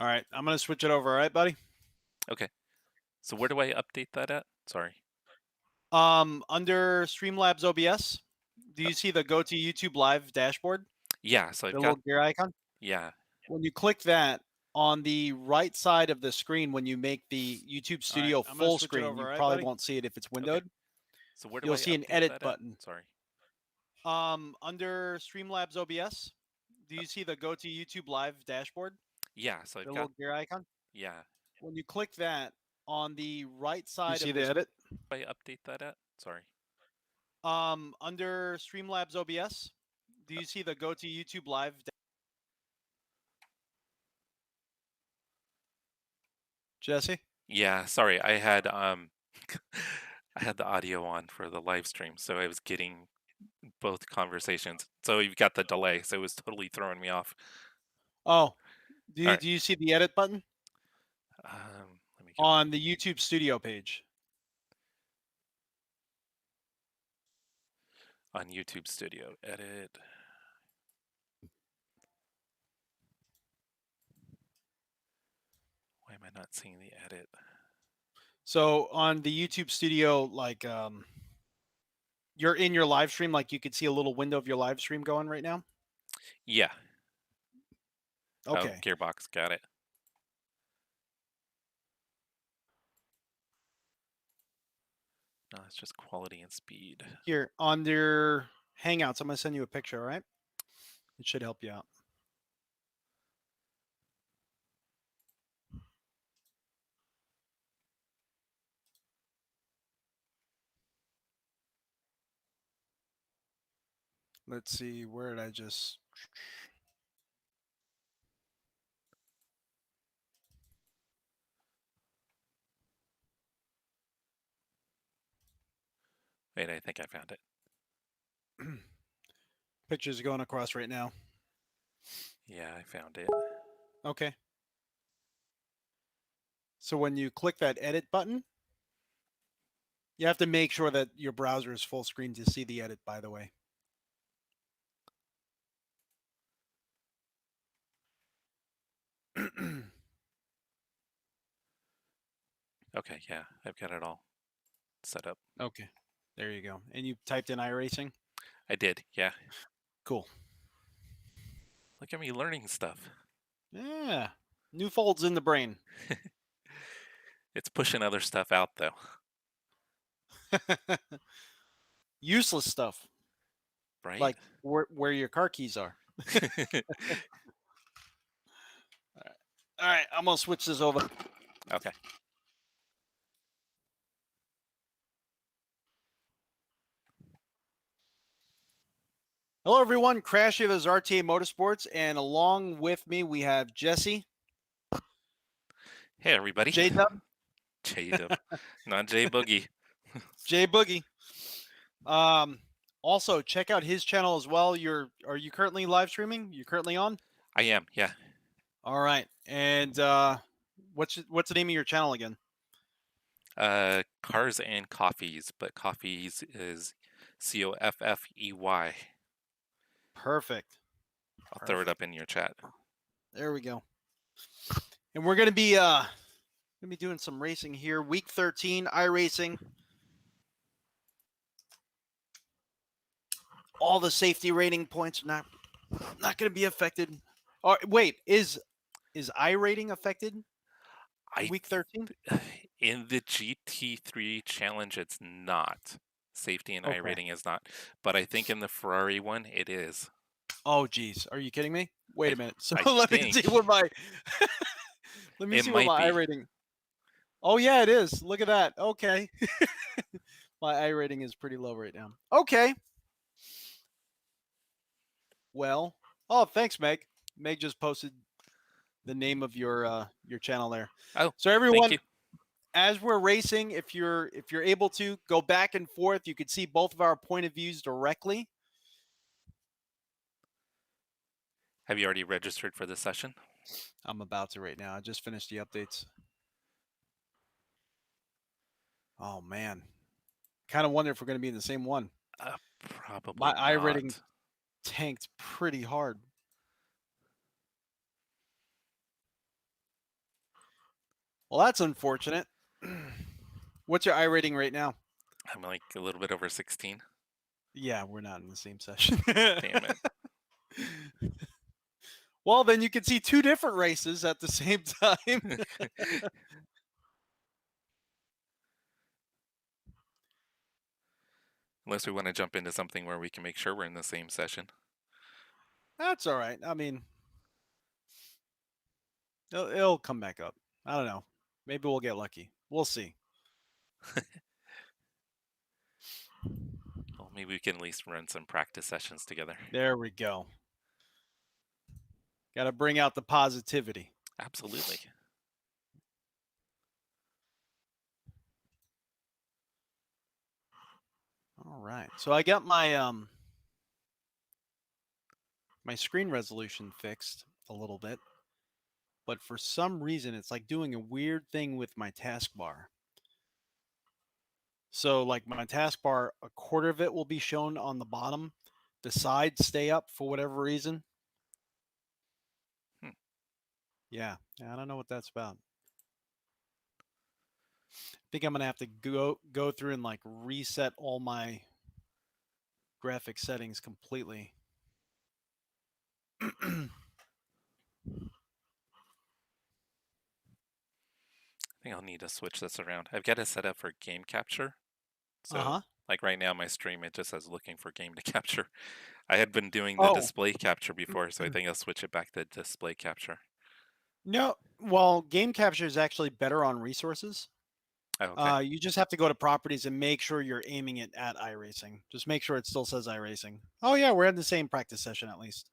All right, I'm gonna switch it over. All right, buddy. Okay. So where do I update that at? Sorry. Under Streamlabs OBS, do Uh, you see the Go to YouTube Live dashboard? yeah, so I've The got little gear icon. yeah. When you click that on the right side of the screen, when you make the YouTube All right, Studio I'm gonna full switch it screen, over. you All right, probably buddy. won't see it if it's Okay. windowed. So where do You'll I see an update edit that at? button. Sorry. Under Streamlabs OBS, do Uh, you see the Go to YouTube Live dashboard? yeah, so I've The got little gear icon. yeah. When you click that on the right You side see of the the edit? I update that at? Sorry. under Streamlabs OBS, do Uh, you see the Go to YouTube Live? Jesse? yeah, sorry. I had I had the audio on for the live stream, so I was getting both conversations. So you've got the delay, so it was totally throwing me off. Oh, All right. do you see the edit button Let me go on the YouTube Studio page? on YouTube Studio. Edit. Why am I not seeing the edit? So on the YouTube Studio, like you're in your live stream, like you could see a little window of your live stream going right now. Yeah. Oh, Okay. Gearbox. Got it. No, it's just quality and speed. Here under Hangouts, I'm gonna send you a picture, all right? It should help you out. Let's see, where did I just Wait, I think I found it. pictures going across right now. Yeah, I found it. Okay. So when you click that edit button, you have to make sure that your browser is full screen to see the edit, by the way. Okay, yeah, I've got it all set up. Okay. There you go. And you typed in iRacing? I did, yeah. Cool. Look at me learning stuff. Yeah. New folds in the brain. It's pushing other stuff out though, Useless stuff, right? like where your car keys are. All right, I'm gonna switch this over. Okay. Hello, everyone. Crash here. This is RTA Motorsports, and along with me we have Jesse, Hey everybody. J Dub, J-Dub. Not J Boogie. J Boogie. Um, also check out his channel as well. Are you currently live streaming? You currently on? I am, yeah. All right. And what's the name of your channel again? Cars and Coffees, but Coffees is Coffey. Perfect. I'll throw it up in your chat. There we go. And we're gonna be doing some racing here. Week 13, iRacing. All the safety rating points are not going to be affected. Or wait, is I rating affected I week 13? in the GT3 challenge, it's not. Safety and I Okay. rating is not, but I think in the Ferrari one it is. Oh geez, are you kidding me? Wait I a minute. So I let me see think what my let me it see what might my I be. rating. Oh yeah, it is. Look at that. Okay. My I rating is pretty low right now. Okay. Well, oh, thanks, Meg. Meg just posted the name of your channel there. Oh, So thank everyone, you. as we're racing, if you're able to go back and forth, you can see both of our point of views directly. Have you already registered for this session? I'm about to right now. I just finished the updates. Oh man, kind of wonder if we're going to be in the same one. My Probably I rating not. tanked pretty hard. Well, that's unfortunate. What's your iRating right now? I'm like a little bit over 16. Yeah, we're not in the same session. Damn it. Well, then you can see two different races at the same time. Unless we want to jump into something where we can make sure we're in the same session. That's all right. I mean, it'll come back up. I don't know. Maybe we'll get lucky. We'll see. Well, maybe we can at least run some practice sessions together. There we go. Got to bring out the positivity. Absolutely. All right. So I got my my screen resolution fixed a little bit, but for some reason it's like doing a weird thing with my taskbar. So like my taskbar, a quarter of it will be shown on the bottom. The sides stay up for whatever reason. Hmm. Yeah, I don't know what that's about. I think I'm gonna have to go through and like reset all my graphic settings completely. I think I'll need to switch this around. I've got it set up for game capture. So, like right now, my stream, it just says looking for game to capture. I had been doing the Oh, display capture before, so I think I'll switch it back to display capture. no. Well, game capture is actually better on resources. Oh, okay. You just have to go to properties and make sure you're aiming it at iRacing. Just make sure it still says iRacing. Oh yeah, we're in the same practice session at least.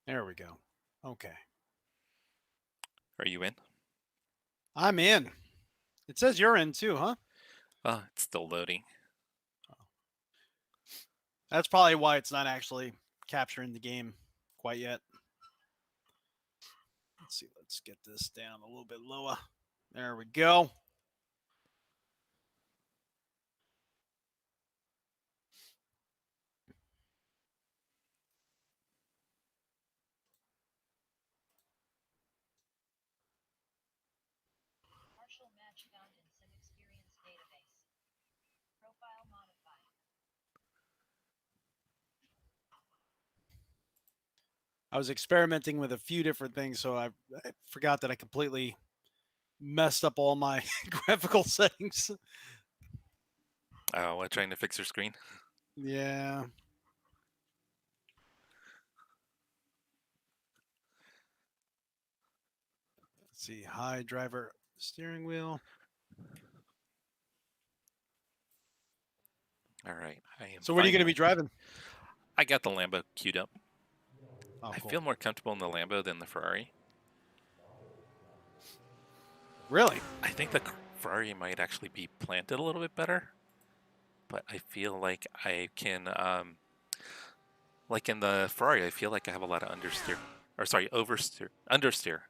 There we go. Okay. Are you in? I'm in. It says you're in too, huh? Oh, it's still loading. That's probably why it's not actually capturing the game quite yet. Let's see. Let's get this down a little bit lower. There we go. Partial match found in Sim Experience database. Profile modified. I was experimenting with a few different things, so I forgot that I completely messed up all my graphical settings. Oh, trying to fix your screen? Yeah. Let's see. High driver steering wheel. All right. I am So what are you going to finally- be driving? I got the Lambo queued up. Oh, I cool. feel more comfortable in the Lambo than the Ferrari. Really? I think the Ferrari might actually be planted a little bit better, but I feel like I can, like in the Ferrari, I feel like I have a lot of understeer, or sorry, understeer.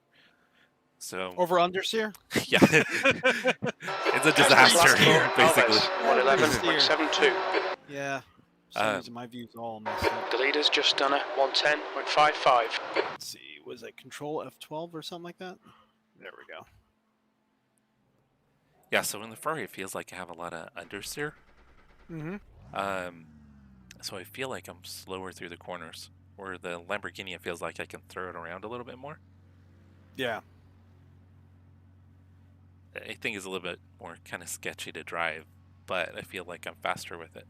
So Over understeer? yeah, it's a disaster basically. 111.72. Yeah. For some reason my view's all messed up. The leader's just done a 110.55. Let's see. Was it Control F12 or something like that? There we go. Yeah, so in the Ferrari, it feels like I have a lot of understeer. Mm-hmm. So I feel like I'm slower through the corners. Where the Lamborghini, it feels like I can throw it around a little bit more. Yeah. I think it's a little bit more kind of sketchy to drive, but I feel like I'm faster with it.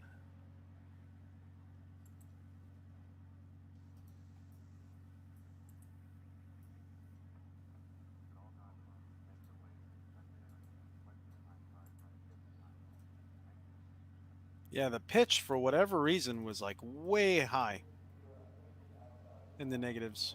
Yeah, the pitch for whatever reason was like way high in the negatives.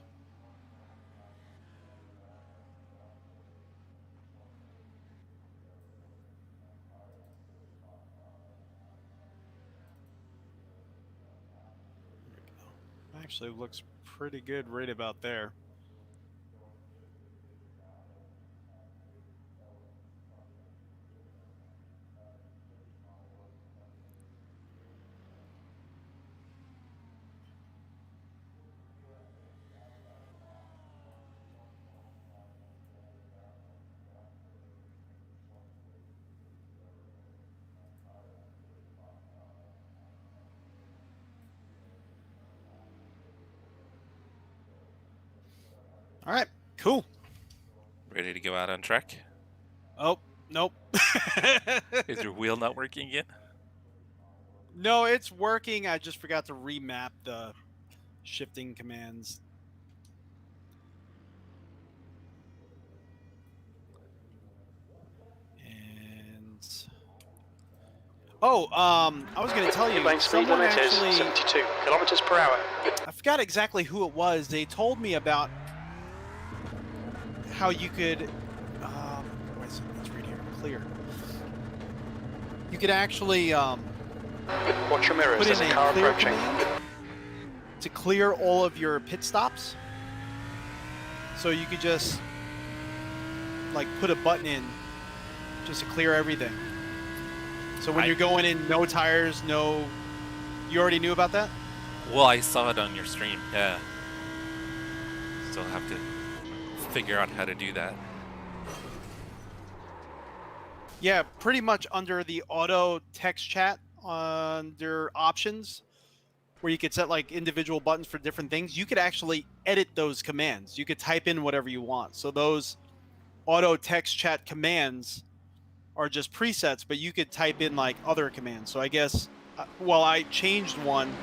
There we go. Actually looks pretty good right about there. All right, cool. Ready to go out on track? Oh, nope. Is your wheel not working yet? No, it's working. I just forgot to remap the shifting commands. And I was going to tell you, Lane speed someone limit is actually, 72 kilometers per hour. I forgot exactly who it was. They told me about how you could, wait a second, let's read here, clear. You could actually Watch your mirrors, put there's in a a car clear approaching. command to clear all of your pit stops. So you could just like put a button in just to clear everything. So when you're going in, no tires, no. You already knew about that? Well, I saw it on your stream. Yeah. Still have to figure out how to do that. Yeah, pretty much under the auto text chat under options, where you could set like individual buttons for different things, you could actually edit those commands. You could type in whatever you want. So those auto text chat commands are just presets, but you could type in like other commands. So I guess, well, I changed one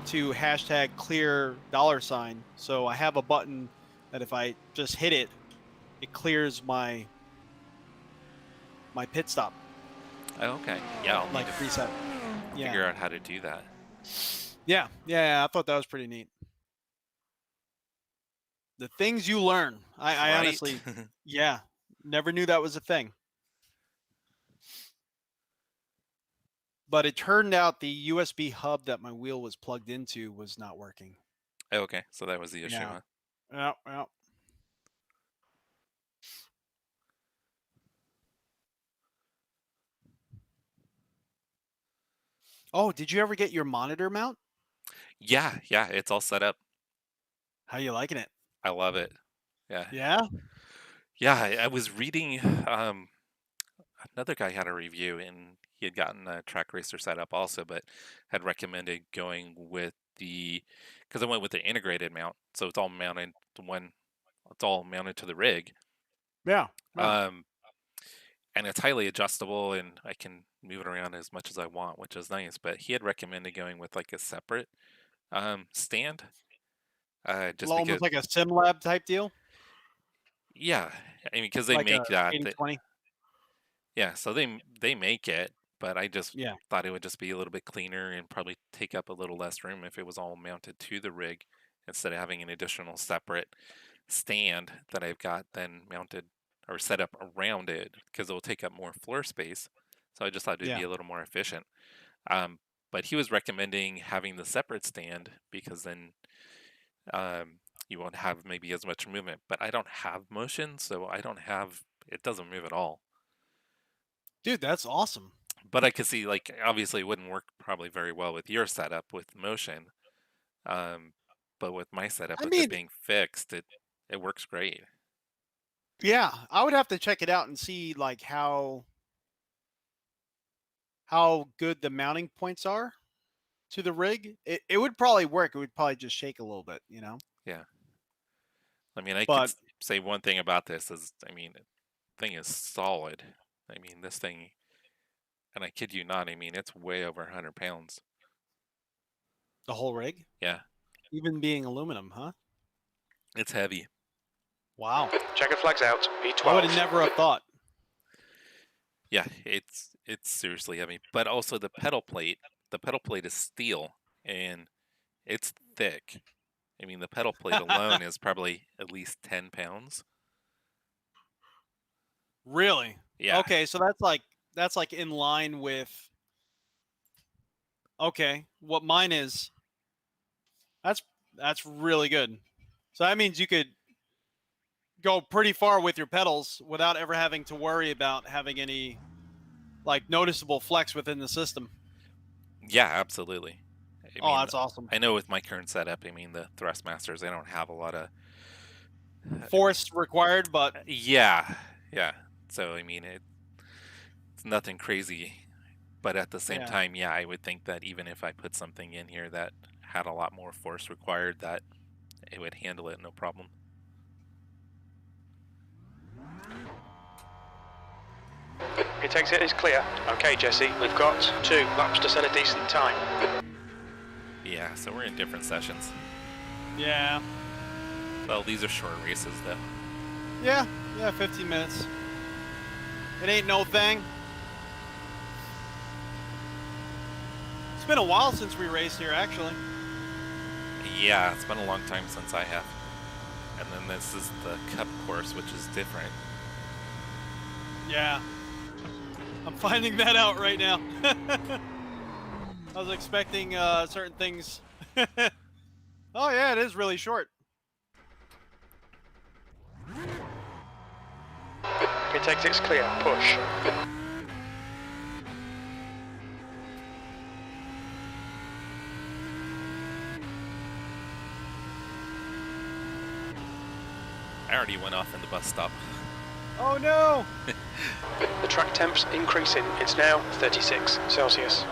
to hashtag clear $. So I have a button that if I just hit it, it clears my pit stop. Oh, okay. Yeah, I'll Like need to preset. Yeah. figure out how to do that. Yeah, I thought that was pretty neat. The things you learn. I Right? honestly, yeah, never knew that was a thing. But it turned out the USB hub that my wheel was plugged into was not working. Oh, okay, so that was the issue, Yeah. huh? Yeah. Oh, did you ever get your monitor mount? Yeah, it's all set up. How you liking it? I love it. Yeah. Yeah? I was reading another guy had a review and he had gotten a track racer set up also, but had recommended going with because I went with the integrated mount, so it's all mounted to the rig. Yeah. And it's highly adjustable and I can move it around as much as I want, which is nice. But he had recommended going with like a separate stand. Just because, Almost like a sim lab type deal? yeah, I mean, because they Like make a that. 80/20? Yeah, so they make it, but I just Yeah. thought it would just be a little bit cleaner and probably take up a little less room if it was all mounted to the rig instead of having an additional separate stand that I've got then mounted or set up around it because it will take up more floor space. So I just thought it'd be Yeah. a little more efficient. But he was recommending having the separate stand because then you won't have maybe as much movement. But I don't have motion, so it doesn't move at all. Dude, that's awesome. But I could see, like, obviously it wouldn't work probably very well with your setup with motion. But with my setup, I with it mean, being fixed, it works great. yeah, I would have to check it out and see like how good the mounting points are to the rig. It would probably work. It would probably just shake a little bit, you know? Yeah. I mean, I could But say one thing about this is, I mean, the thing is solid. I mean, this thing, and I kid you not, I mean, it's way over 100 pounds. the whole rig? Yeah, Even being aluminum, huh? it's heavy. Wow. Checker flags out, I would have B12. never have thought. Yeah, it's It's seriously heavy. But also the pedal plate is steel and it's thick. I mean, the pedal plate alone is probably at least 10 pounds. Really? Yeah. Okay, so that's like in line with okay, what mine is. That's really good. So that means you could go pretty far with your pedals without ever having to worry about having any like noticeable flex within the system. Yeah, absolutely. I Oh, mean, that's awesome. I know with my current setup, I mean, the Thrustmasters, they don't have a lot of Force required, but yeah. So, I mean, it's nothing crazy. But at the same yeah. time, yeah, I would think that even if I put something in here that had a lot more force required, that it would handle it no problem. Pit exit is clear. Okay, Jesse, we've got 2 laps to set a decent time. Yeah, so we're in different sessions. Yeah. Well, these are short races, though. Yeah, 15 minutes. It ain't no thing. It's been a while since we raced here, actually. Yeah, it's been a long time since I have. And then this is the Cup course, which is different. Yeah. I'm finding that out right now. I was expecting certain things. Oh, yeah, it is really short. Pit exit's clear. Push. I already went off in the bus stop. Oh, no. The track temp's increasing. It's now 36 Celsius.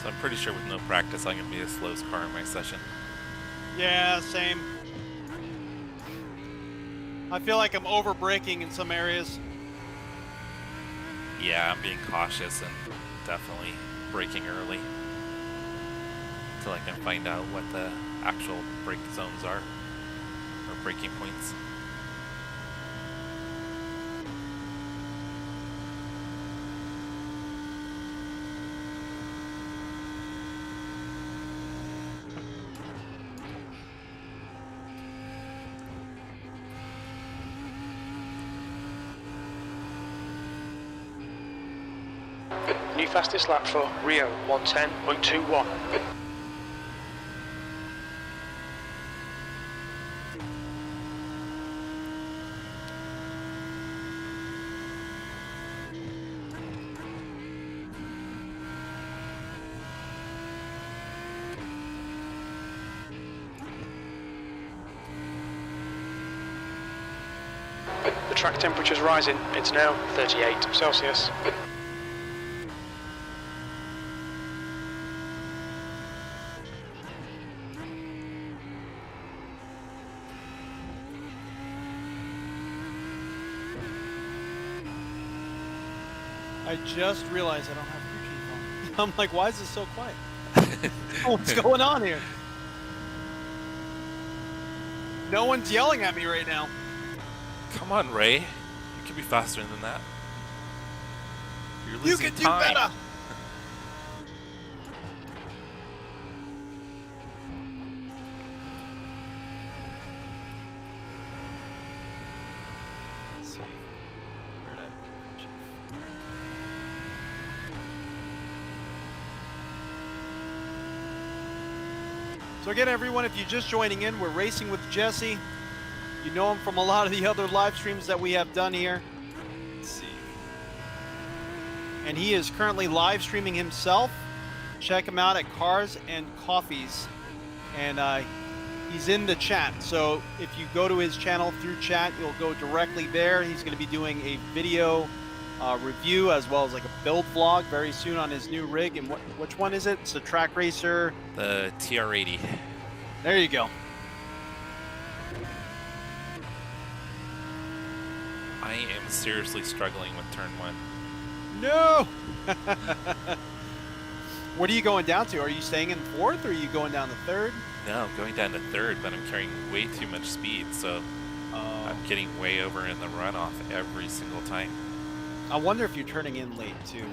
So I'm pretty sure with no practice, I'm going to be the slowest car in my session. Yeah, same. I feel like I'm over braking in some areas. Yeah, I'm being cautious and definitely braking early until I can find out what the actual brake zones are, or braking points. New fastest lap for Rio, 1:10.21. The track temperature's rising. It's now 38 Celsius. I just realized I don't have crew chief on. I'm like, why is this so quiet? What's going on here? No one's yelling at me right now. Come on, Ray. You can be faster than that. You're You losing can do time. better. Let's see. Where'd I put crew chief? So again, everyone, if you're just joining in, we're racing with Jesse. You know him from a lot of the other live streams that we have done here. and he is currently live streaming himself. Check him out at Cars and Coffees, and he's in the chat. So if you go to his channel through chat, you'll go directly there. He's going to be doing a video review as well as like a build vlog very soon on his new rig. And which one is it? It's the Track Racer. The TR80. There you go. I am seriously struggling with turn 1. No! What are you going down to? Are you staying in 4th or are you going down to 3rd? No, I'm going down to 3rd, but I'm carrying way too much speed, so I'm getting way over in the runoff every single time. I wonder if you're turning in late too,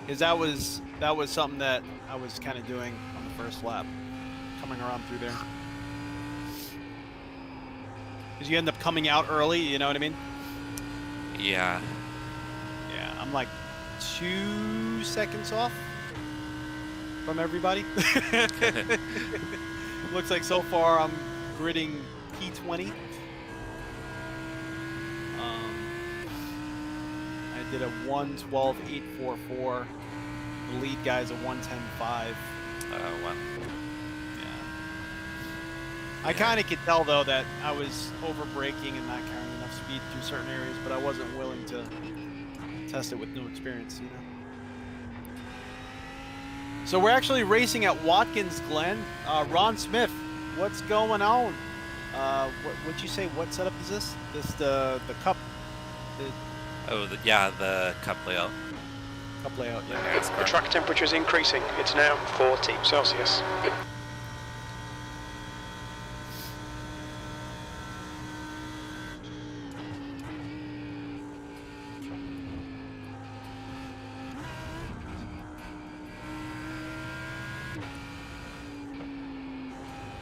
because that was something that I was kind of doing on the first lap, coming around through there. Because you end up coming out early, you know what I mean? Yeah. Yeah, I'm like 2 seconds off from everybody. Looks like so far I'm gridding P20. I did a 1:12.844. The lead guy's a 1:10.5. Wow. Yeah. I kind of could tell though that I was over braking and not carrying enough speed through certain areas, but I wasn't willing to test it with no experience, you know. So we're actually racing at Watkins Glen. Ron Smith, what's going on? What'd you say? What setup is this? This the cup. Yeah, the cup layout. Cup layout. Yeah. NASCAR. The track temperature is increasing. It's now 40 Celsius.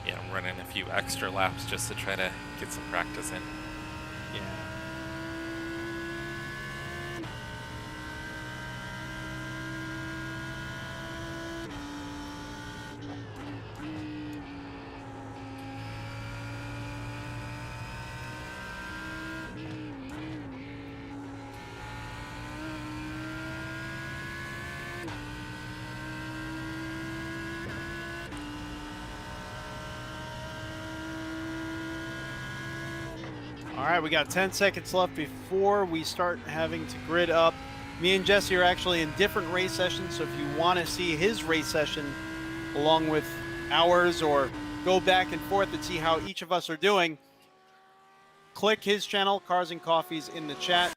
Yeah, I'm running a few extra laps just to try to get some practice in. Yeah. All right, we got 10 seconds left before we start having to grid up. Me and Jesse are actually in different race sessions, so if you want to see his race session along with ours or go back and forth and see how each of us are doing, click his channel, Cars and Coffees, in the chat.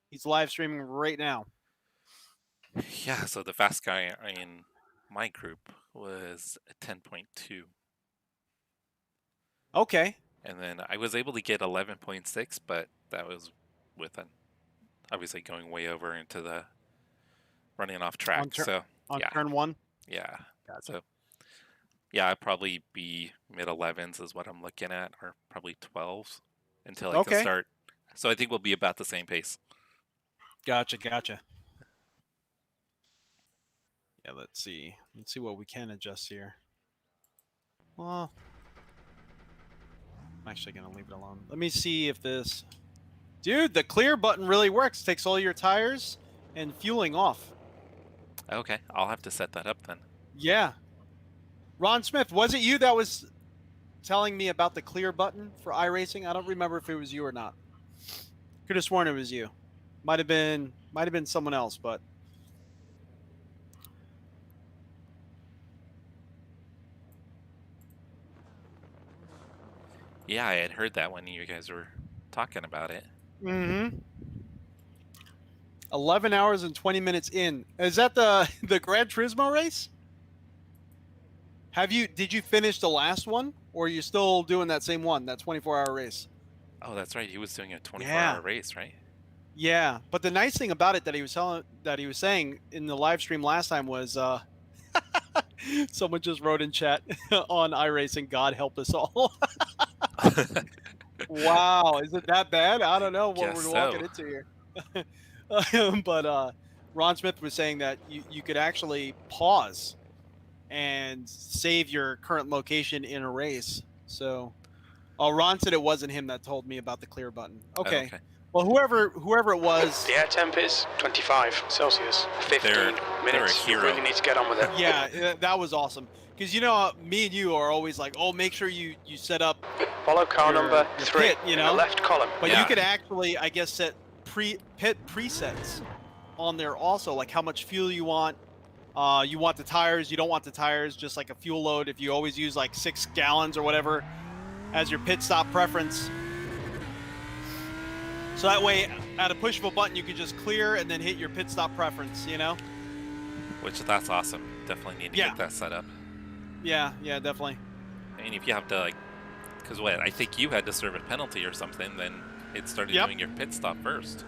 He's live streaming right now. Yeah, so the fast guy in my group was a 10.2. Okay. And then I was able to get 11.6, but that was with obviously going way over into the running off track. On yeah, turn 1? yeah. Gotcha. So yeah, I'd probably be mid 11s is what I'm looking at, or probably 12s until I can start. So I think we'll be about the same pace. Gotcha. Yeah, let's see. Let's see what we can adjust here. Well, I'm actually going to leave it alone. Let me see if this... Dude, the clear button really works. Takes all your tires and fueling off. Okay, I'll have to set that up then. Yeah. Ron Smith, was it you that was telling me about the clear button for iRacing? I don't remember if it was you or not. Could have sworn it was you. Might have been someone else, but... Yeah, I had heard that when you guys were talking about it. Mm-hmm. 11 hours and 20 minutes in. Is that the Gran Turismo race? Did you finish the last one, or are you still doing that same one, that 24-hour race? Oh, that's right. He was doing a 24-hour race, right? Yeah, but the nice thing about it that he was saying in the live stream last time was someone just wrote in chat on iRacing, God help us all. Wow, is it that bad? I don't know what we're walking into here. But Ron Smith was saying that you could actually pause and save your current location in a race. So, Ron said it wasn't him that told me about the clear button. Okay. Well, whoever it was. The air temp is 25 Celsius, 15 minutes. hero. You really need to get on with it. Yeah, that was awesome. Because me and you are always like, oh, make sure you set up Follow car number your 3 pit, in the left column. But Yeah. you could actually, I guess, set pit presets on there also, like how much fuel you want. You want the tires, you don't want the tires, just like a fuel load. If you always use like 6 gallons or whatever as your pit stop preference. So that way, at a push of a button, you can just clear and then hit your pit stop preference, Which that's awesome. Definitely need to get that set up. Yeah, definitely. And if you have to because I think you had to serve a penalty or something, then it started doing your pit stop first.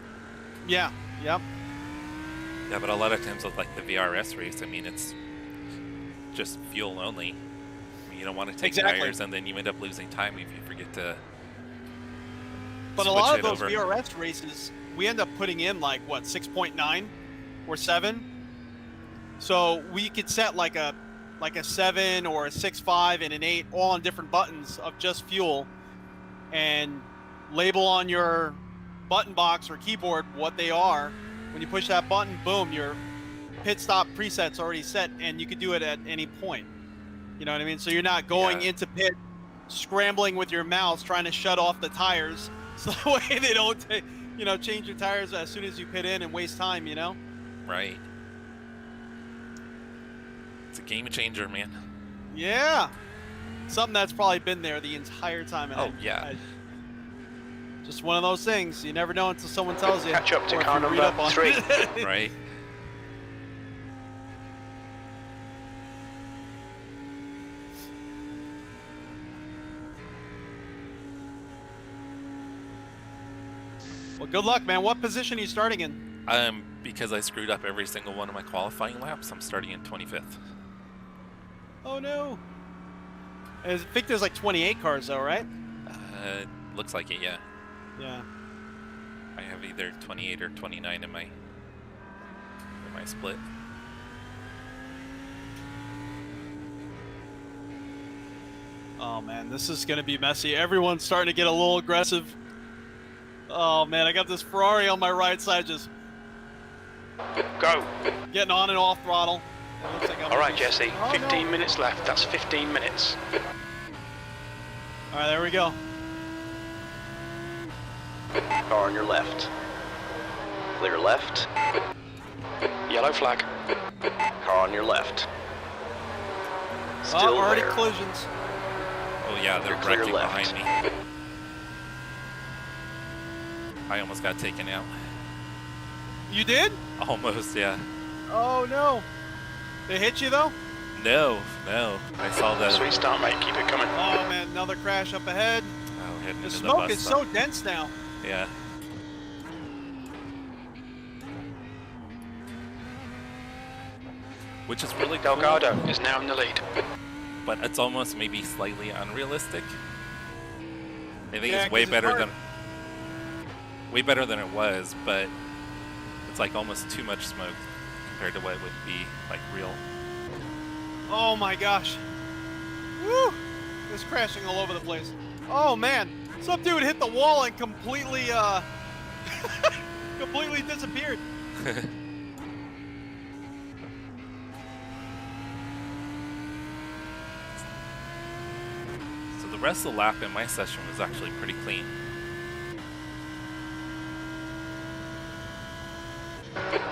Yeah, yep. Yeah, but a lot of times with the VRS race, I mean, it's just fuel only. I mean, you don't want to take tires, and then you end up losing time if you forget to. But a lot of those VRS races, we end up putting in 6.9 or 7. So we could set like a 7 or a 6.5 and an 8 all on different buttons of just fuel, and label on your button box or keyboard what they are. When you push that button, boom, your pit stop preset's already set, and you could do it at any point. You know what I mean? So you're not going into pit, scrambling with your mouse, trying to shut off the tires, so that way they don't, change your tires as soon as you pit in and waste time. Right. It's a game changer, man. Yeah. Something that's probably been there the entire time. And just one of those things. You never know until someone tells you. Catch up to car number 3. Right. Well, good luck, man. What position are you starting in? Because I screwed up every single one of my qualifying laps, I'm starting in 25th. Oh, no. I think there's 28 cars, though, right? Looks like it, yeah. Yeah. I have either 28 or 29 in my split. Oh, man, this is going to be messy. Everyone's starting to get a little aggressive. Oh, man, I got this Ferrari on my right side just... Go. Getting on and off throttle. All right, Jesse, 15 minutes left. That's 15 minutes. All right, there we go. Car on your left. Clear left. Yellow flag. Car on your left. Still already there. collisions. Oh yeah, they're Clear wrecking left. behind me. I almost got taken out. You did? Almost, yeah. Oh, no. They hit you, though? No. I saw that. Sweet start, mate. Keep it coming. Oh, man, another crash up ahead. Oh, heading The into smoke bus is stop. so dense now. Yeah. Which is really cool, Delgado is now in the lead. but it's almost maybe slightly unrealistic. I think Yeah, it's way 'cause it's better hard. than it was, but it's almost too much smoke compared to what would be real. Oh, my gosh. Woo! It's crashing all over the place. Oh, man. Some dude hit the wall and completely, completely disappeared. So the rest of the lap in my session was actually pretty clean.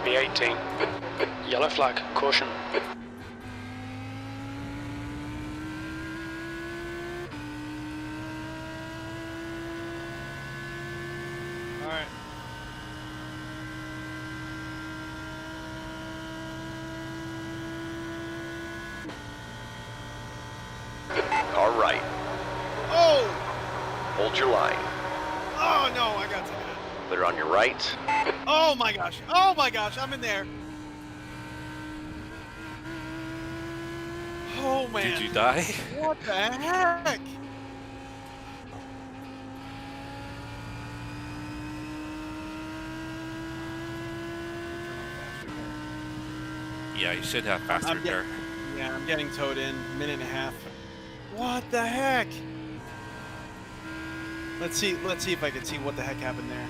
B18. Yellow flag. Caution. All right. Car right. Oh! Hold your line. Oh, no, I got taken out. Clear on your right. Oh, my gosh. Oh, my gosh. I'm in there. Oh, man. Did you die? What the heck? Yeah, you should have faster I'm there. Yeah, I'm getting towed in. Minute and a half. What the heck? Let's see if I can see what the heck happened there.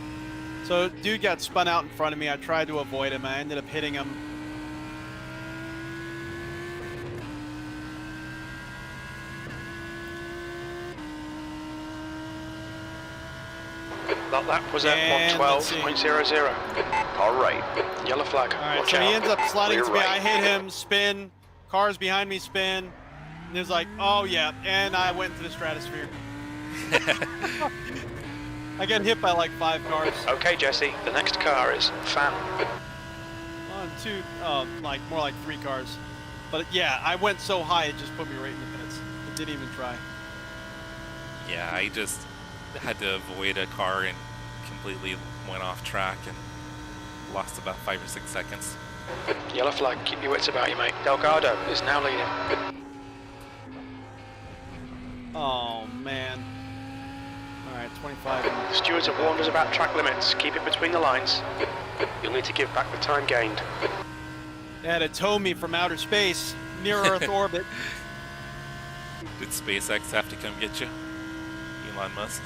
So dude got spun out in front of me. I tried to avoid him. I ended up hitting him. That lap was at And let's see. 112.00. All right. Yellow flag. All right, Watch so out. he ends up sliding Clear into me. right. I hit him, spin. Cars behind me spin. And he was like, oh yeah. And I went into the stratosphere. I got hit by like 5 cars. Okay, Jesse, the next car is Fan. 1, 2, like more like 3 cars. But yeah, I went so high it just put me right in the pits. It didn't even try. Yeah, I just had to avoid a car and completely went off track and lost about 5 or 6 seconds. Yellow flag, keep your wits about you, mate. Delgado is now leading. Oh man. All right, 25. The stewards have warned us about track limits. Keep it between the lines. You'll need to give back the time gained. They had to tow me from outer space, near Earth orbit. Did SpaceX have to come get you? Elon Musk?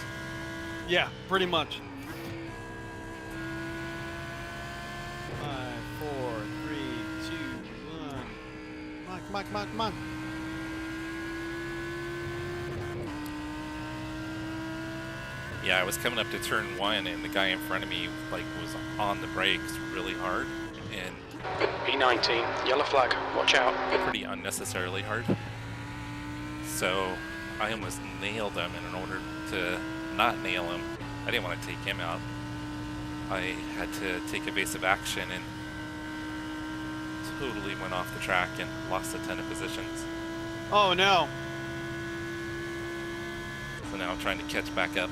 Yeah, pretty much. 5, 4, 3, 2, 1. Come on, come on, come on. Yeah, I was coming up to turn 1 and the guy in front of me like was on the brakes really hard and P19, yellow flag, watch out. pretty unnecessarily hard. So I almost nailed him, and in order to not nail him, I didn't want to take him out. I had to take evasive action and totally went off the track and lost a ton of positions. Oh no. So now I'm trying to catch back up.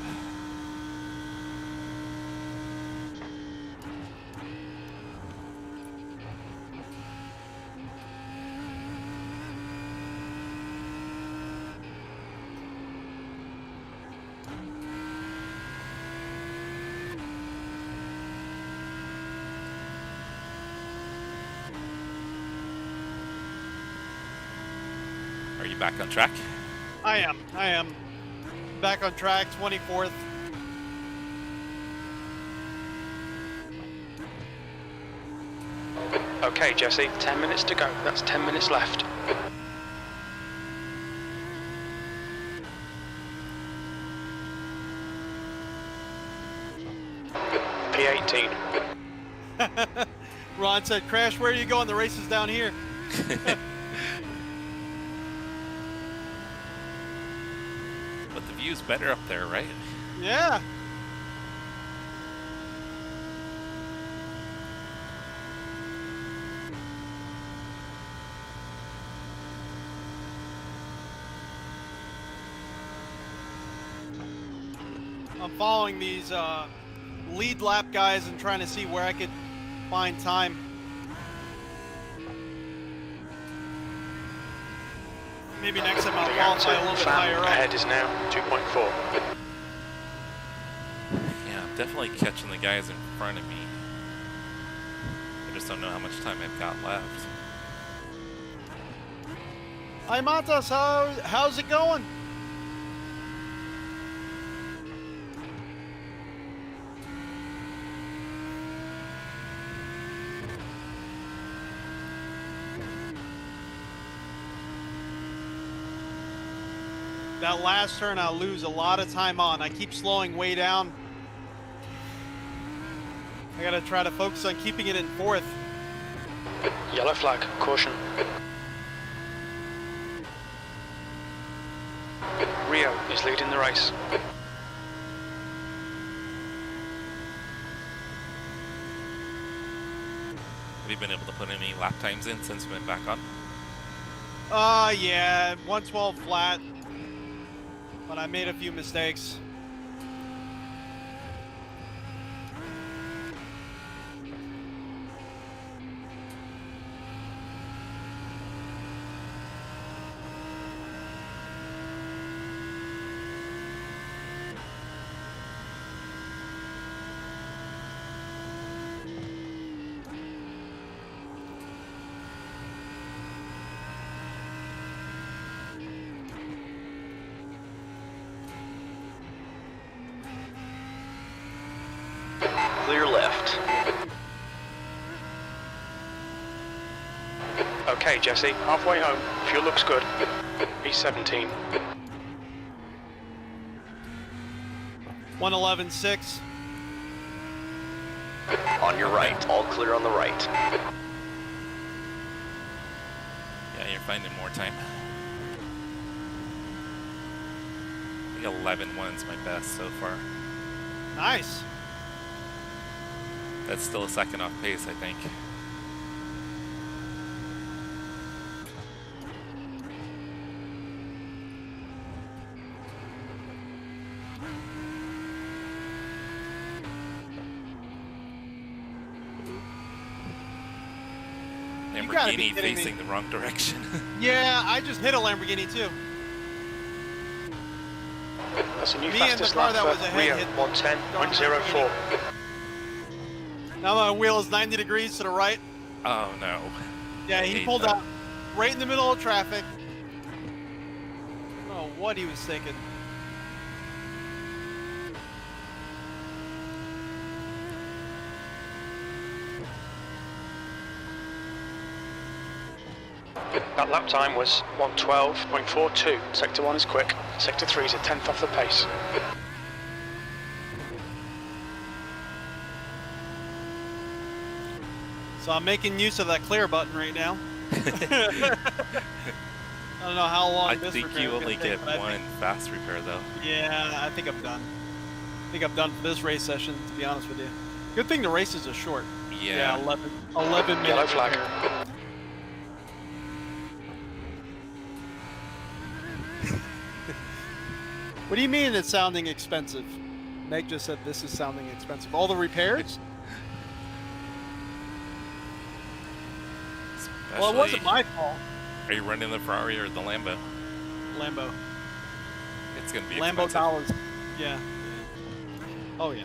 Are you back on track? I am. Back on track, 24th. Okay, Jesse, 10 minutes to go. That's 10 minutes left. P18. Ron said, Crash, where are you going? The race is down here. But the view's better up there, right? Yeah. I'm following these lead lap guys and trying to see where I could find time. Maybe next time I'll The qualify a little bit higher Fan up. ahead is now 2.4. Yeah, I'm definitely catching the guys in front of me. I just don't know how much time I've got left. Hi Matas, how's it going? That last turn I'll lose a lot of time on. I keep slowing way down. I gotta try to focus on keeping it in 4th. Yellow flag, caution. Rio is leading the race. Have you been able to put any lap times in since we went back on? Yeah, 112 flat. But I made a few mistakes. Okay, Jesse, halfway home. Fuel looks good. P17. 111.6. On your right. All clear on the right. Yeah, you're finding more time. I think 11.1's my best so far. Nice. That's still a second off pace, I think. You gotta be Lamborghini kidding me. facing the wrong direction. Yeah, I just hit a Lamborghini too. That's a new Me and the fastest car lap that for was ahead Rio, hit 110.04. Now my wheel is 90 degrees to the right. Oh no. Yeah, I he hate pulled that. out right in the middle of traffic. I don't know what he was thinking. That lap time was 112.42. Sector 1 is quick. Sector 3 is a tenth off the pace. So I'm making use of that clear button right now. I don't know how long I this think repair you is gonna only take, get but I one think- fast repair though. Yeah, I think I'm done. I think I'm done for this race session, to be honest with you. Good thing the races are short. Yeah. 11 minutes. Yellow flag. What do you mean it's sounding expensive? Meg just said this is sounding expensive. All the repairs? Well, it wasn't my fault. Are you running the Ferrari or the Lambo? Lambo. It's gonna be Lambo expensive. dollars. Yeah. Oh yeah.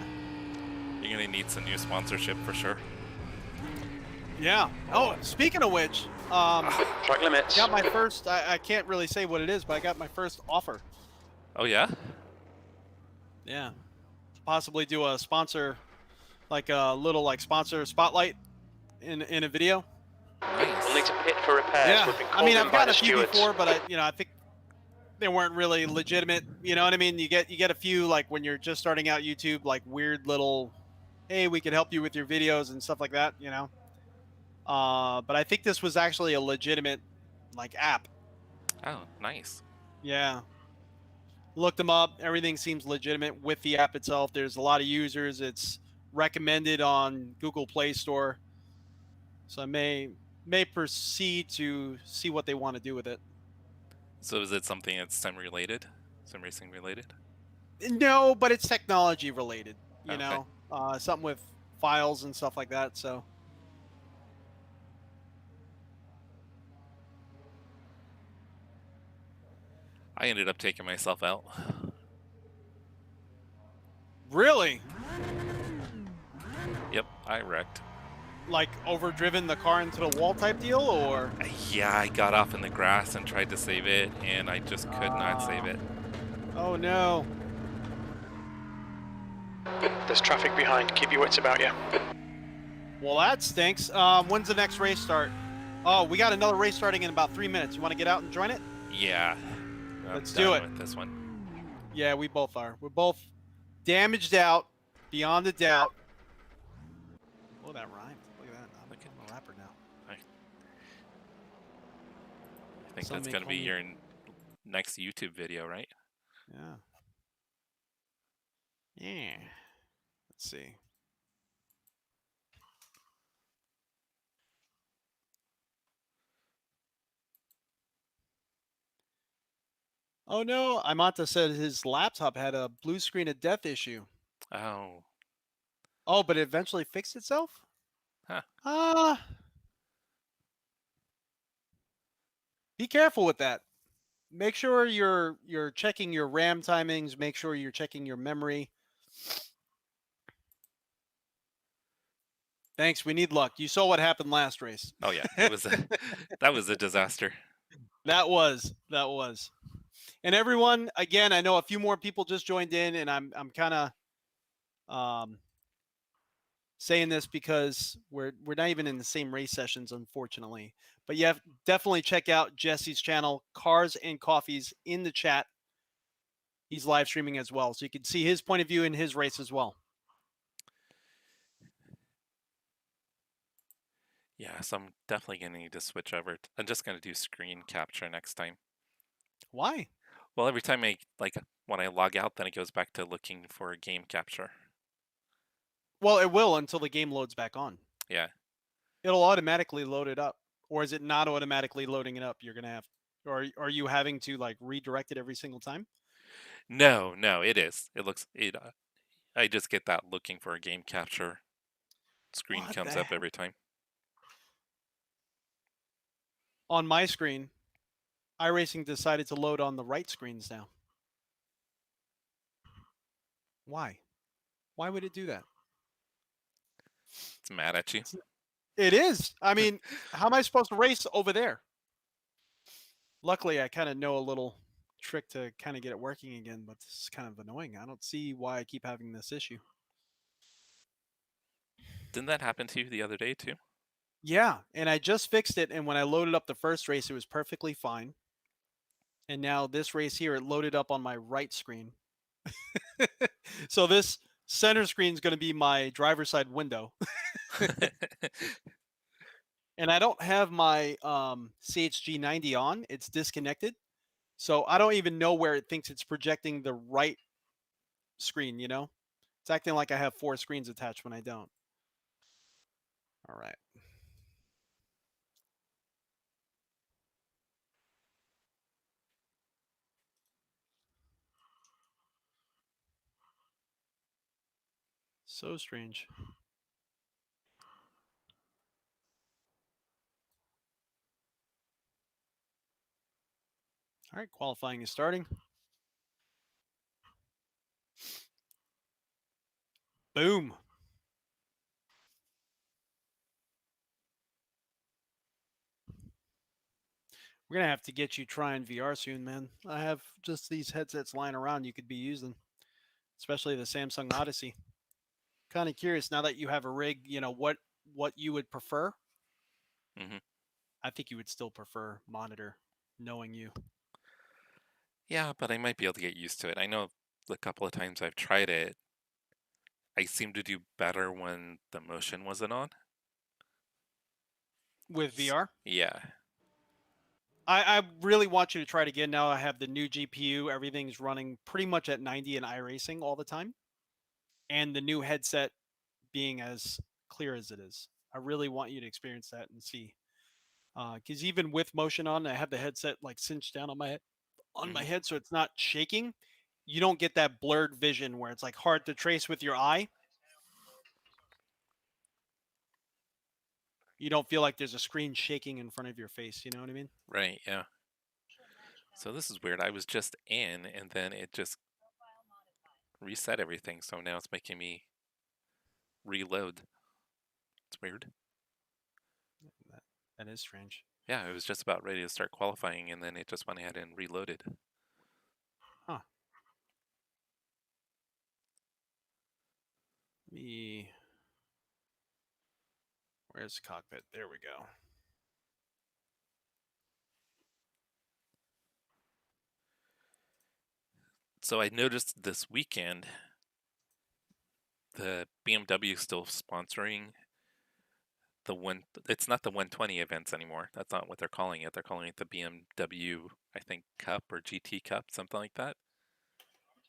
You're gonna need some new sponsorship for sure. Yeah. Oh, speaking of which, Track limits. got my first. I can't really say what it is, but I got my first offer. Oh yeah? Yeah. Possibly do a sponsor, like a little like sponsor spotlight in a video. We'll need to pit for repairs. Yeah. We've been I called mean, in I've by got the a few stewards. before, but I think they weren't really legitimate. You know what I mean? You get a few like when you're just starting out YouTube, like weird little, hey, we can help you with your videos and stuff like that. You know. But I think this was actually a legitimate like app. Oh, nice. Yeah. Looked them up. Everything seems legitimate with the app itself. There's a lot of users. It's recommended on Google Play Store. So I may proceed to see what they want to do with it. So is it something that's sim related? Sim racing related? No, but it's technology related. You Okay. know, something with files and stuff like that. So I ended up taking myself out. really, Yep, I wrecked. like overdriven the car into the wall type deal, or Yeah, I got off in the grass and tried to save it, and I just could not save it. oh no. There's traffic behind. Keep your wits about you. Well, that stinks. When's the next race start? Oh, we got another race starting in about 3 minutes. You want to get out and join it? Yeah. I'm Let's do done it. with this one. Yeah, we both are. We're both damaged out beyond a doubt. Oh, that rhymed. Look at that. I'm a rapper now. I think Some that's may going to call be me- your next YouTube video, right? Yeah. Yeah. Let's see. Oh no, Imanta said his laptop had a blue screen of death issue. Oh. Oh, but it eventually fixed itself? Huh. Be careful with that. Make sure you're checking your RAM timings, make sure you're checking your memory. Thanks, we need luck. You saw what happened last race. Oh yeah, it was that was a disaster. That was. And everyone, again, I know a few more people just joined in, and I'm kind of saying this because we're not even in the same race sessions, unfortunately. But you have definitely check out Jesse's channel, Cars and Coffees, in the chat. He's live streaming as well, so you can see his point of view in his race as well. Yeah, so I'm definitely going to need to switch over. I'm just going to do screen capture next time. Why? Well, every time when I log out, then it goes back to looking for a game capture. Well, it will until the game loads back on. Yeah. It'll automatically load it up. Or is it not automatically loading it up? You're going to have, or are you having to like redirect it every single time? No, it is. I just get that looking for a game capture screen What comes the up heck? every time. On my screen, iRacing decided to load on the right screens now. Why? Why would it do that? It's mad at you. It is. I mean, how am I supposed to race over there? Luckily, I kind of know a little trick to kind of get it working again, but this is kind of annoying. I don't see why I keep having this issue. Didn't that happen to you the other day too? Yeah, and I just fixed it, and when I loaded up the first race, it was perfectly fine. And now this race here, it loaded up on my right screen. So this center screen is going to be my driver's side window. And I don't have my CHG90 on. It's disconnected. So I don't even know where it thinks it's projecting the right screen, you know? It's acting like I have 4 screens attached when I don't. All right. So strange. All right, qualifying is starting. Boom. We're going to have to get you trying VR soon, man. I have just these headsets lying around you could be using, especially the Samsung Odyssey. Kind of curious now that you have a rig, you know, what you would prefer. Mm-hmm. I think you would still prefer monitor, knowing you. Yeah, but I might be able to get used to it. I know the couple of times I've tried it, I seem to do better when the motion wasn't on. With VR? Yeah. I really want you to try it again. Now I have the new GPU. Everything's running pretty much at 90 in iRacing all the time. And the new headset being as clear as it is. I really want you to experience that and see. Because even with motion on, I have the headset like cinched down on my head, so it's not shaking. You don't get that blurred vision where it's like hard to trace with your eye. You don't feel like there's a screen shaking in front of your face. You know what I mean? Right, yeah. So this is weird. I was just in, and then it just reset everything, so now it's making me reload. It's weird. That is strange. Yeah, I was just about ready to start qualifying, and then it just went ahead and reloaded. Huh. Where's the cockpit? There we go. So I noticed this weekend the BMW is still sponsoring it's not the 120 events anymore. That's not what they're calling it. They're calling it the BMW, I think, Cup or GT Cup, something like that.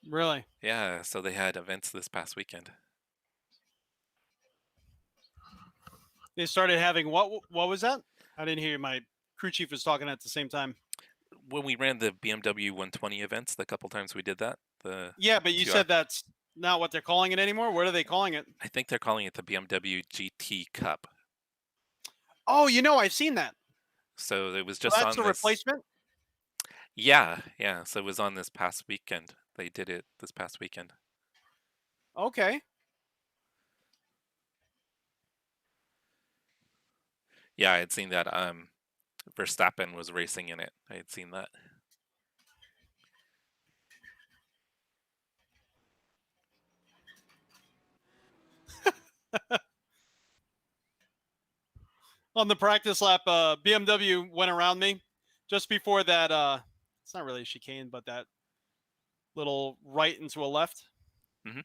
Really? Yeah, so they had events this past weekend. They started having what? What was that? I didn't hear. My crew chief was talking at the same time. When we ran the BMW 120 events, the couple times we did that, Yeah, but you said that's not what they're calling it anymore. What are they calling it? I think they're calling it the BMW GT Cup. Oh, you know, I've seen that. So it was So just that's on a this. replacement. Yeah. So it was on this past weekend. They did it this past weekend. Okay. Yeah, I had seen that. Verstappen was racing in it. I had seen that. On the practice lap, BMW went around me just before that. It's not really a chicane, but that little right into a left. Mhm.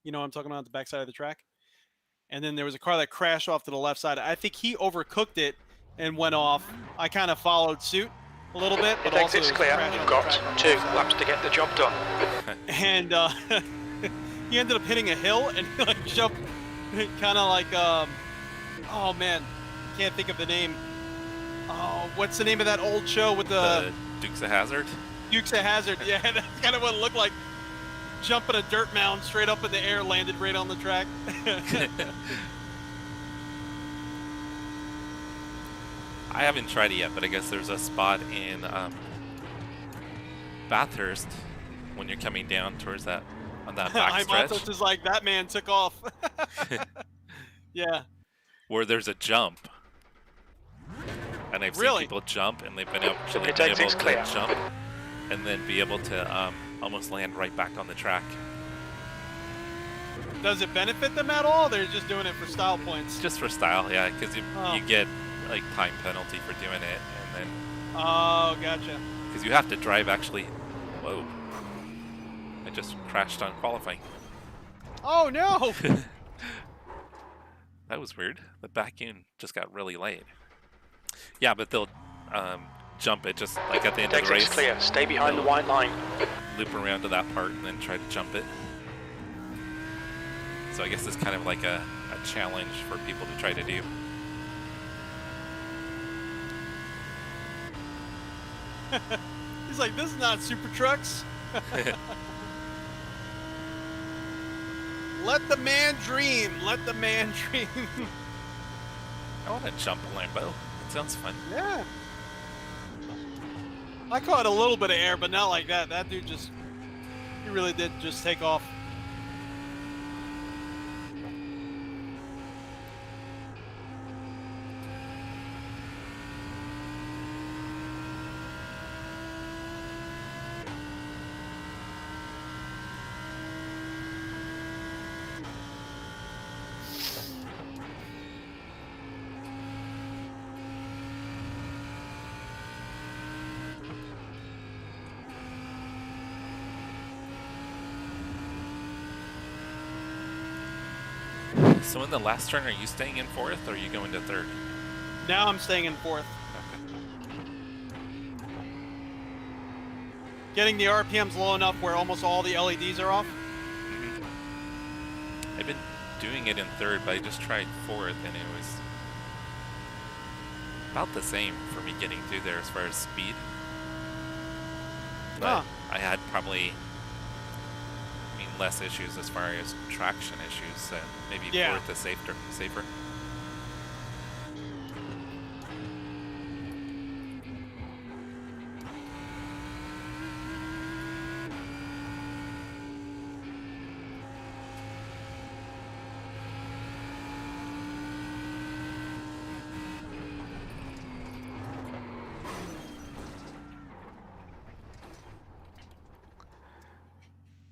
You know what I'm talking about, the backside of the track. And then there was a car that crashed off to the left side. I think he overcooked it and went off. I kind of followed suit a little bit, but If also exit's there was a clear, crash on you've the got track on the 2 left side. laps to get the job done. And he ended up hitting a hill and like jumped, kind of like, oh man, can't think of the name. Oh, what's the name of that old show with The Dukes of Hazzard. Dukes of Hazzard? Yeah, that's kind of what it looked like. Jumping a dirt mound straight up in the air, landed right on the track. I haven't tried it yet, but I guess there's a spot in Bathurst when you're coming down towards that on that back I'm stretch is like, that man took off. Yeah. where there's a jump, and I've Really? seen people jump, and they've been actually It been takes able it's to clear. jump and then be able to almost land right back on the track. Does it benefit them at all? They're just doing it for style points. Just for style, yeah, because Oh. you get like time penalty for doing it, and then Oh, gotcha. because you have to drive actually. Whoa! I just crashed on qualifying. Oh no! That was weird. The back end just got really light. Yeah, but they'll jump it just like at the end of the Exit's race. clear. Stay behind the They'll white line. loop around to that part and then try to jump it. So I guess it's kind of like a challenge for people to try to do. He's like, this is not super trucks. Let the man dream. Let the man dream. I want to jump a Lambo. It sounds fun. Yeah. I caught a little bit of air, but not like that. That dude just, he really did just take off. So in the last turn, are you staying in fourth or are you going to third? Now I'm staying in fourth. Okay. Getting the RPMs low enough where almost all the LEDs are off. I've been doing it in third, but I just tried fourth and it was about the same for me getting through there as far as speed. But Huh. I had probably, less issues as far as traction issues, so maybe Yeah. fourth is safer.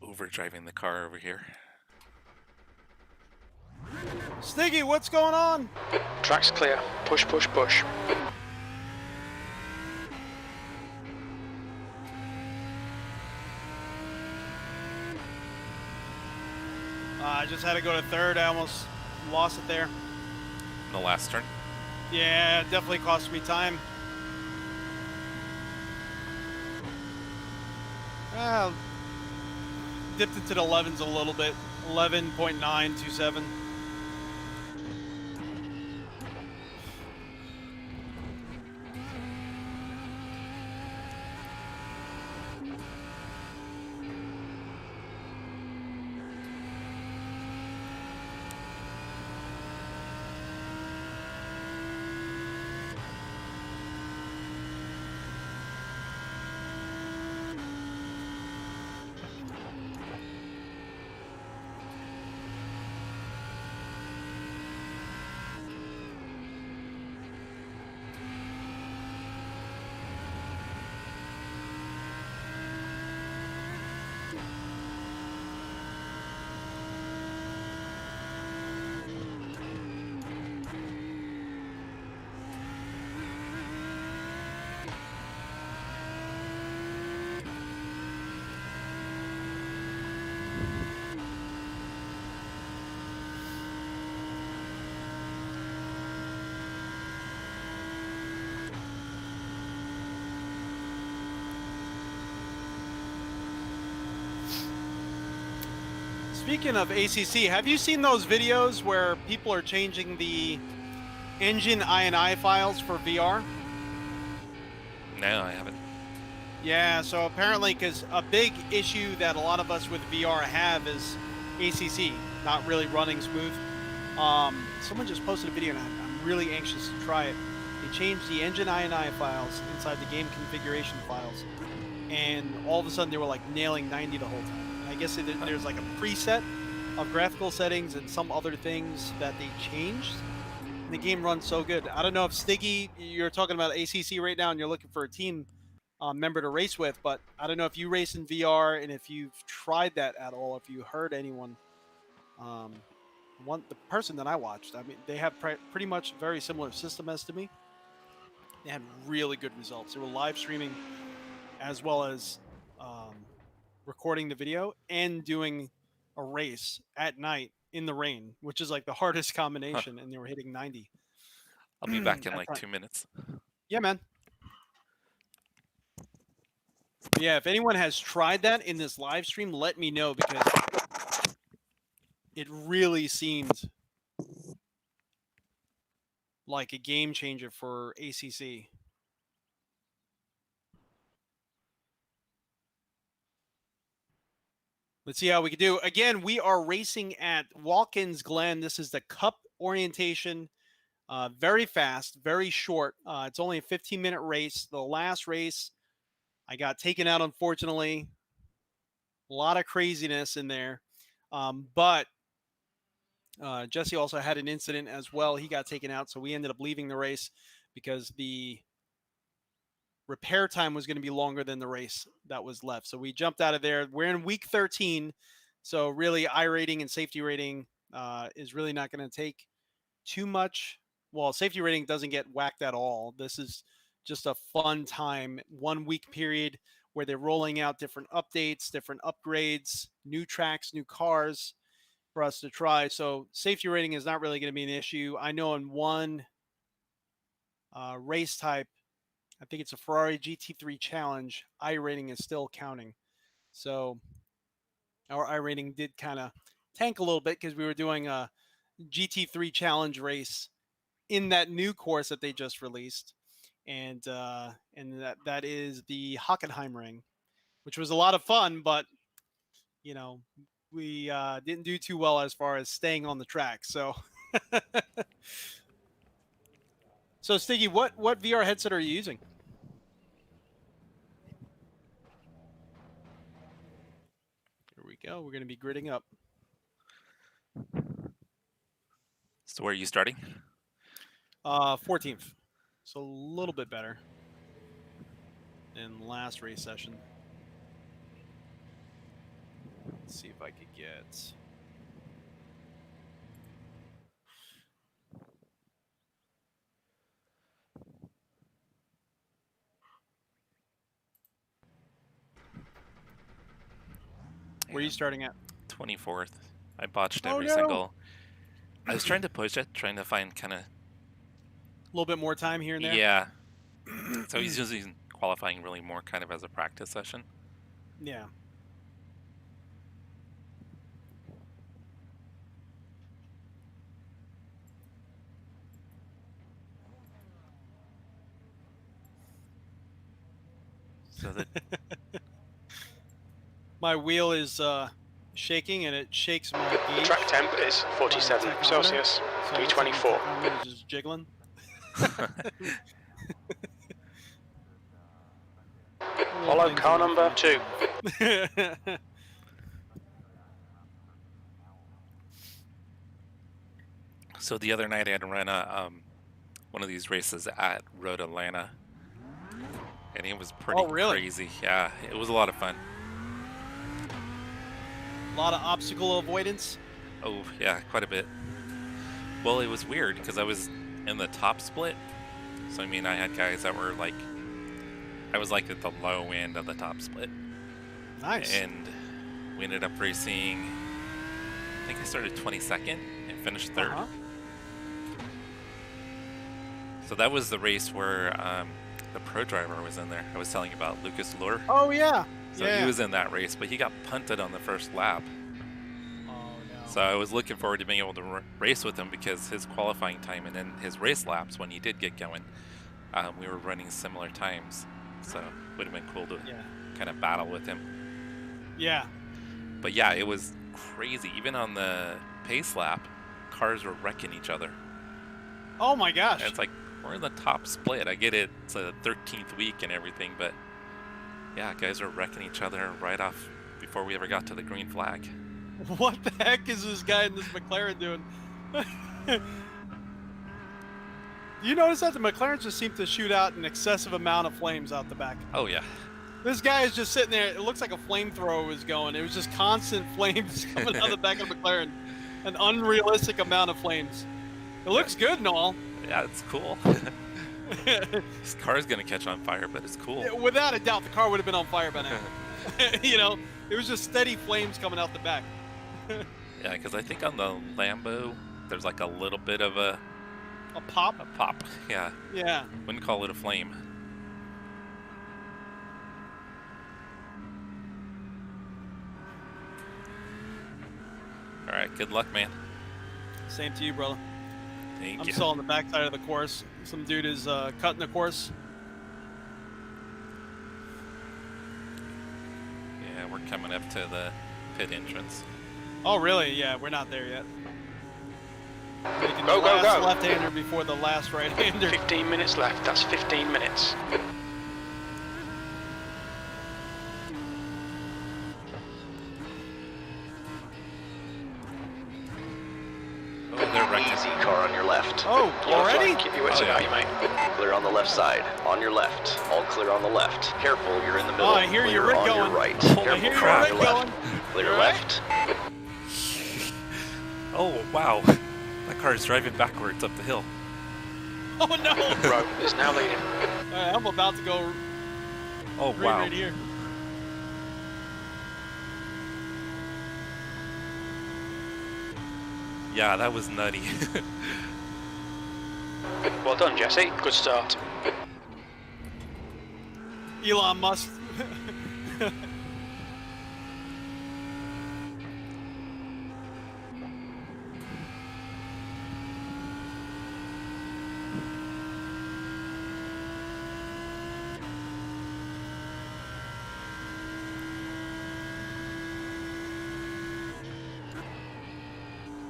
Overdriving the car over here. Stiggy, what's going on? Track's clear. Push, push, push. I just had to go to third. I almost lost it there. In the last turn. Yeah, it definitely cost me time. Dipped into the 11s a little bit. 11.927. Speaking of ACC, have you seen those videos where people are changing the engine INI files for VR? No, I haven't. Yeah, so apparently, because a big issue that a lot of us with VR have is ACC not really running smooth. Someone just posted a video, and I'm really anxious to try it. They changed the engine INI files inside the game configuration files, and all of a sudden they were like nailing 90 the whole time. And I guess there's like a preset of graphical settings and some other things that they changed. And the game runs so good. I don't know if Stiggy, you're talking about ACC right now, and you're looking for a team member to race with, but I don't know if you race in VR and if you've tried that at all. If you heard anyone, the person that I watched, I mean, they have pretty much very similar system as to me. They had really good results. They were live streaming as well as recording the video and doing a race at night in the rain, which is like the hardest combination. And they were hitting 90. I'll be back in like 2 minutes. Yeah, man. Yeah, if anyone has tried that in this live stream, let me know, because it really seemed like a game changer for ACC. Let's see how we can do. Again, we are racing at Watkins Glen. This is the Cup orientation. Very fast, very short. It's only a 15-minute race. The last race, I got taken out, unfortunately. A lot of craziness in there. But Jesse also had an incident as well. He got taken out, so we ended up leaving the race because the repair time was going to be longer than the race that was left. So we jumped out of there. We're in week 13, so really iRating and safety rating is really not going to take too much. Well, safety rating doesn't get whacked at all. This is just a fun time, 1 week period where they're rolling out different updates, different upgrades, new tracks, new cars for us to try. So safety rating is not really going to be an issue. I know in one race type, I think it's a Ferrari GT3 Challenge, iRating is still counting. So our iRating did kind of tank a little bit because we were doing a GT3 Challenge race in that new course that they just released. And that is the Hockenheimring, which was a lot of fun, but you know, we didn't do too well as far as staying on the track. So, so Stiggy, what VR headset are you using? Here we go. We're going to be gridding up. So where are you starting? 14th. So a little bit better than last race session. Let's see if I could get... Where are you starting at? 24th. I botched Oh, every no. single. I was trying to push it, trying to find kind of. A little bit more time here and there? Yeah. So he's using qualifying really more kind of as a practice session. Yeah. So that My wheel is shaking, and it shakes my gauge. Track temp is 47 tachometer. Celsius, So it looks like my B24. tachometer is just jiggling. Follow car number 2. So the other night I had to run one of these races at Road Atlanta, and it was pretty really? crazy. Yeah, it was a lot of fun. A lot of obstacle avoidance. Oh yeah, quite a bit. Well, it was weird because I was in the top split, so I mean I had guys that were like, I was like at the low end of the top split. Nice. And we ended up racing, I think I started 22nd and finished 3rd. So that was the race where the pro driver was in there. I was telling you about Lucas Lure. Oh, yeah. So he was in that race, but he got punted on the first lap. So I was looking forward to being able to race with him because his qualifying time and then his race laps when he did get going, we were running similar times. So it would have been cool to kind of battle with him. Yeah. But yeah, it was crazy. Even on the pace lap, cars were wrecking each other. Oh my gosh. And it's like, we're in the top split. I get it, it's a 13th week and everything, but yeah, guys are wrecking each other right off before we ever got to the green flag. What the heck is this guy in this McLaren doing? You notice that the McLarens just seem to shoot out an excessive amount of flames out the back. Oh yeah. This guy is just sitting there. It looks like a flamethrower was going. It was just constant flames coming out the back of the McLaren. An unrealistic amount of flames. It looks good and all. Yeah, it's cool. This car's gonna catch on fire, but it's cool. Yeah, without a doubt, the car would have been on fire by now. You know, it was just steady flames coming out the back. Yeah, because I think on the Lambo, there's like a little bit of a pop? A pop, yeah. Yeah. Wouldn't call it a flame. All right, good luck, man. Same to you, brother. Thank I'm you. still on the back side of the course. Some dude is cutting the course. Yeah, we're coming up to the pit entrance. Oh, really? Yeah, we're not there yet. Making Go, the go, last go. left-hander before the last right-hander. 15 minutes left. That's 15 minutes. Oh, they're wrecking. Easy, car on your left. Oh, Yellow already? flag. Keep your wits Oh, about yeah. you, mate. Clear on the left side. On your left. All clear on the left. Careful, you're in the middle. Oh, I hear your Clear rig on going. your right. Oh, I Careful, hear your car on rig your left. going. Clear You all left. Oh, wow. That car is driving backwards up the hill. Oh, no. Rowe is now leading. All right, I'm about to go Oh, wow. right here. Yeah, that was nutty. Well done, Jesse. Good start. Elon Musk.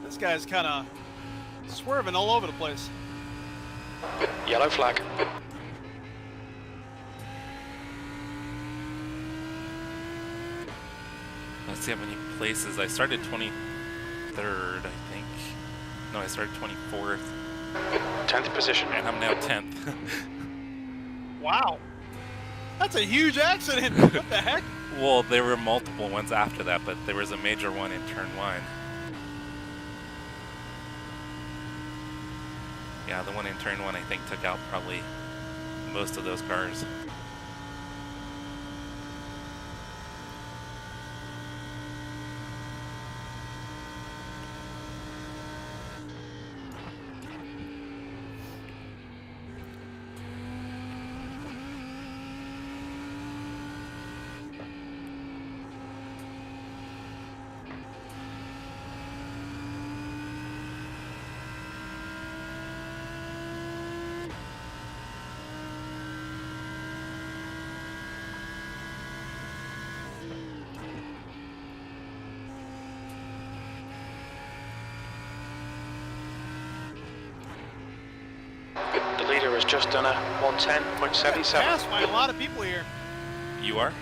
This guy's kind of swerving all over the place. Yellow flag. Let's see how many places. I started 23rd, I think. No, I started 24th. 10th position. And I'm now 10th. Wow. That's a huge accident. What the heck? Well, there were multiple ones after that, but there was a major one in turn 1. Yeah, the one in turn 1 I think took out probably most of those cars. The leader has just done a 110.77. Passed by a lot of people here. You are?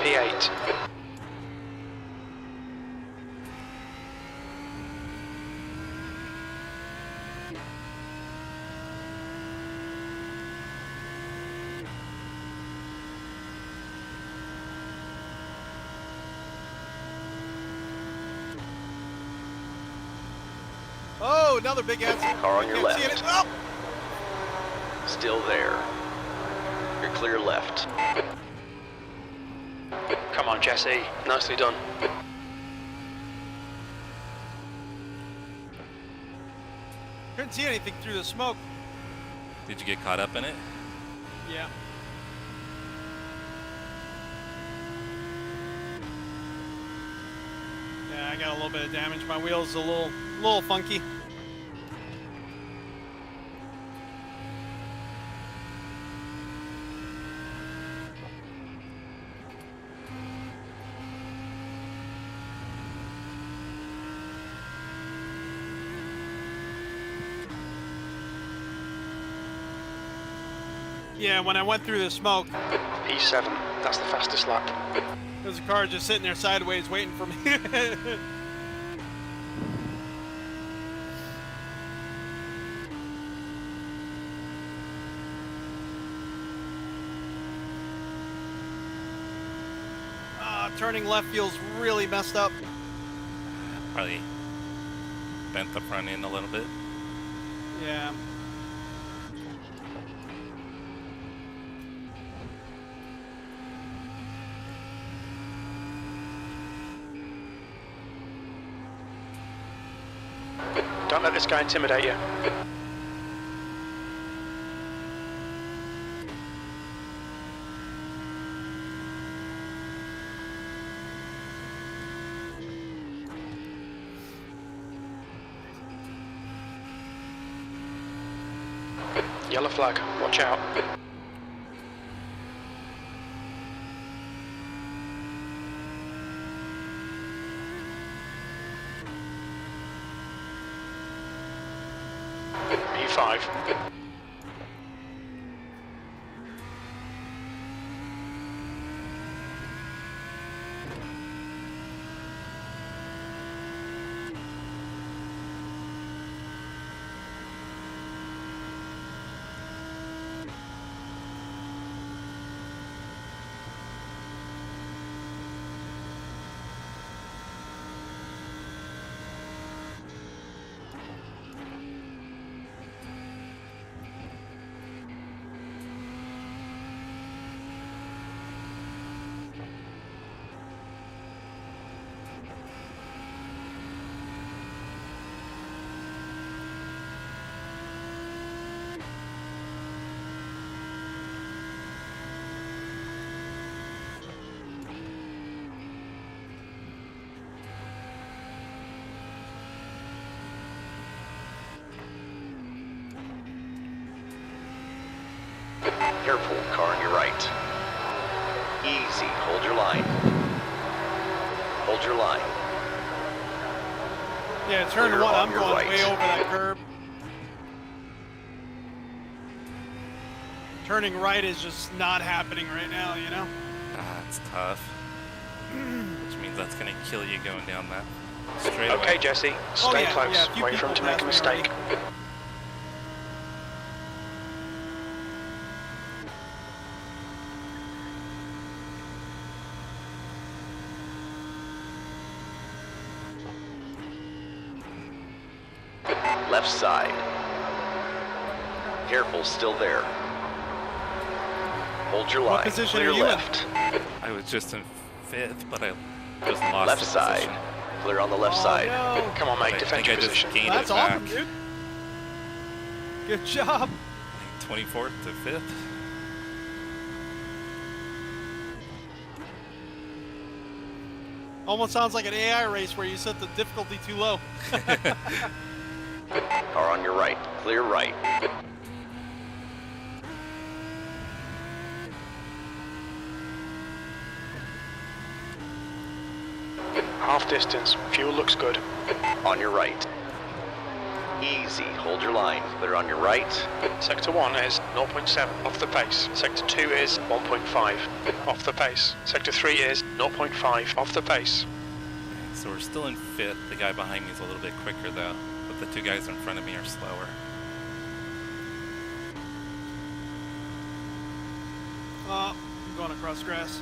P8. Oh, another big accident. Car on your Can't see left. it. Oh! Still there. You're clear left. Come on, Jesse. Nicely done. Couldn't see anything through the smoke. Did you get caught up in it? Yeah. I got a little bit of damage. My wheel's a little funky. Yeah, when I went through the smoke, P7, that's the fastest lap. there's a car just sitting there sideways waiting for me. Turning left feels really messed up. Probably bent the front end a little bit. Yeah. Don't let this guy intimidate you. Yellow flag, watch out. P5. Careful, car on your right. Easy, hold your line. Hold your line. Yeah, turn Clear one, on I'm your going right. way over that curb. Turning right is just not happening right now, you know? It's tough. Which means that's going to kill you going down that straightaway. Okay, Jesse, stay yeah, close. yeah, a few Wait for him to people make a passed me already. mistake. Left side. Careful, still there. Hold your line. What position Clear are you in? left. I was just in 5th, but I just lost Left the side. position. Clear on the left Oh, side. no. Come on, mate, I defend think your I just position. gained That's it back. awesome, dude. Good job. 24th to 5th. Almost sounds like an AI race where you set the difficulty too low. Car on your right. Clear right. Half distance, fuel looks good. On your right. Easy, hold your line. Clear on your right. Sector 1 is 0.7 off the pace. Sector 2 is 1.5 off the pace. Sector 3 is 0.5 off the pace. So we're still in 5th. The guy behind me is a little bit quicker though, but the two guys in front of me are slower. I'm going across grass.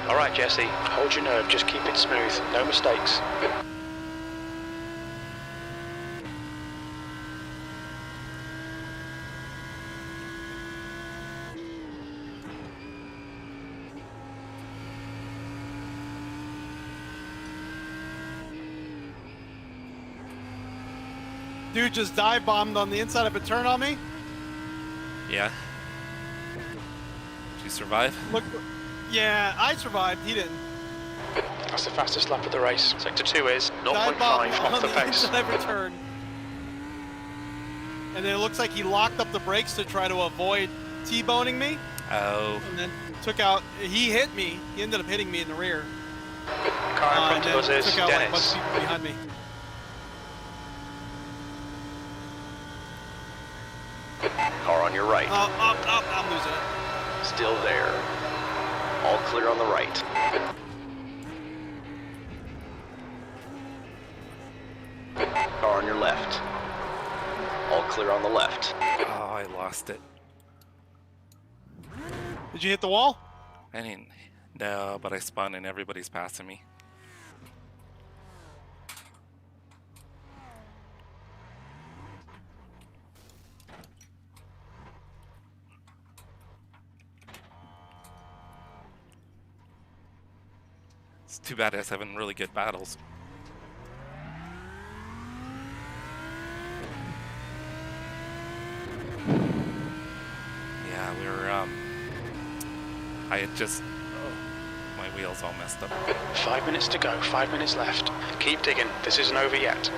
All right, Jesse, hold your nerve, just keep it smooth, no mistakes. Dude just dive bombed on the inside of a turn on me. Yeah. Did you survive? Look, yeah, I survived. He didn't. That's the fastest lap of the race. Sector 2 is Dive 0.5 bombed off on the the pace. inside of a turn. And then it looks like he locked up the brakes to try to avoid T-boning me. Oh. And then took out, he hit me. He ended up hitting me in the rear. Car in And front then of us is took out like a bunch Dennis. of people behind me. Car on your right. I'm losing it. Still there. All clear on the right. Car on your left. All clear on the left. Oh, I lost it. Did you hit the wall? I didn't. No, but I spun and everybody's passing me. It's too bad I was having really good battles. Yeah, we were, I had just, oh, my wheels all messed up. 5 minutes to go, 5 minutes left. Keep digging, this isn't over yet.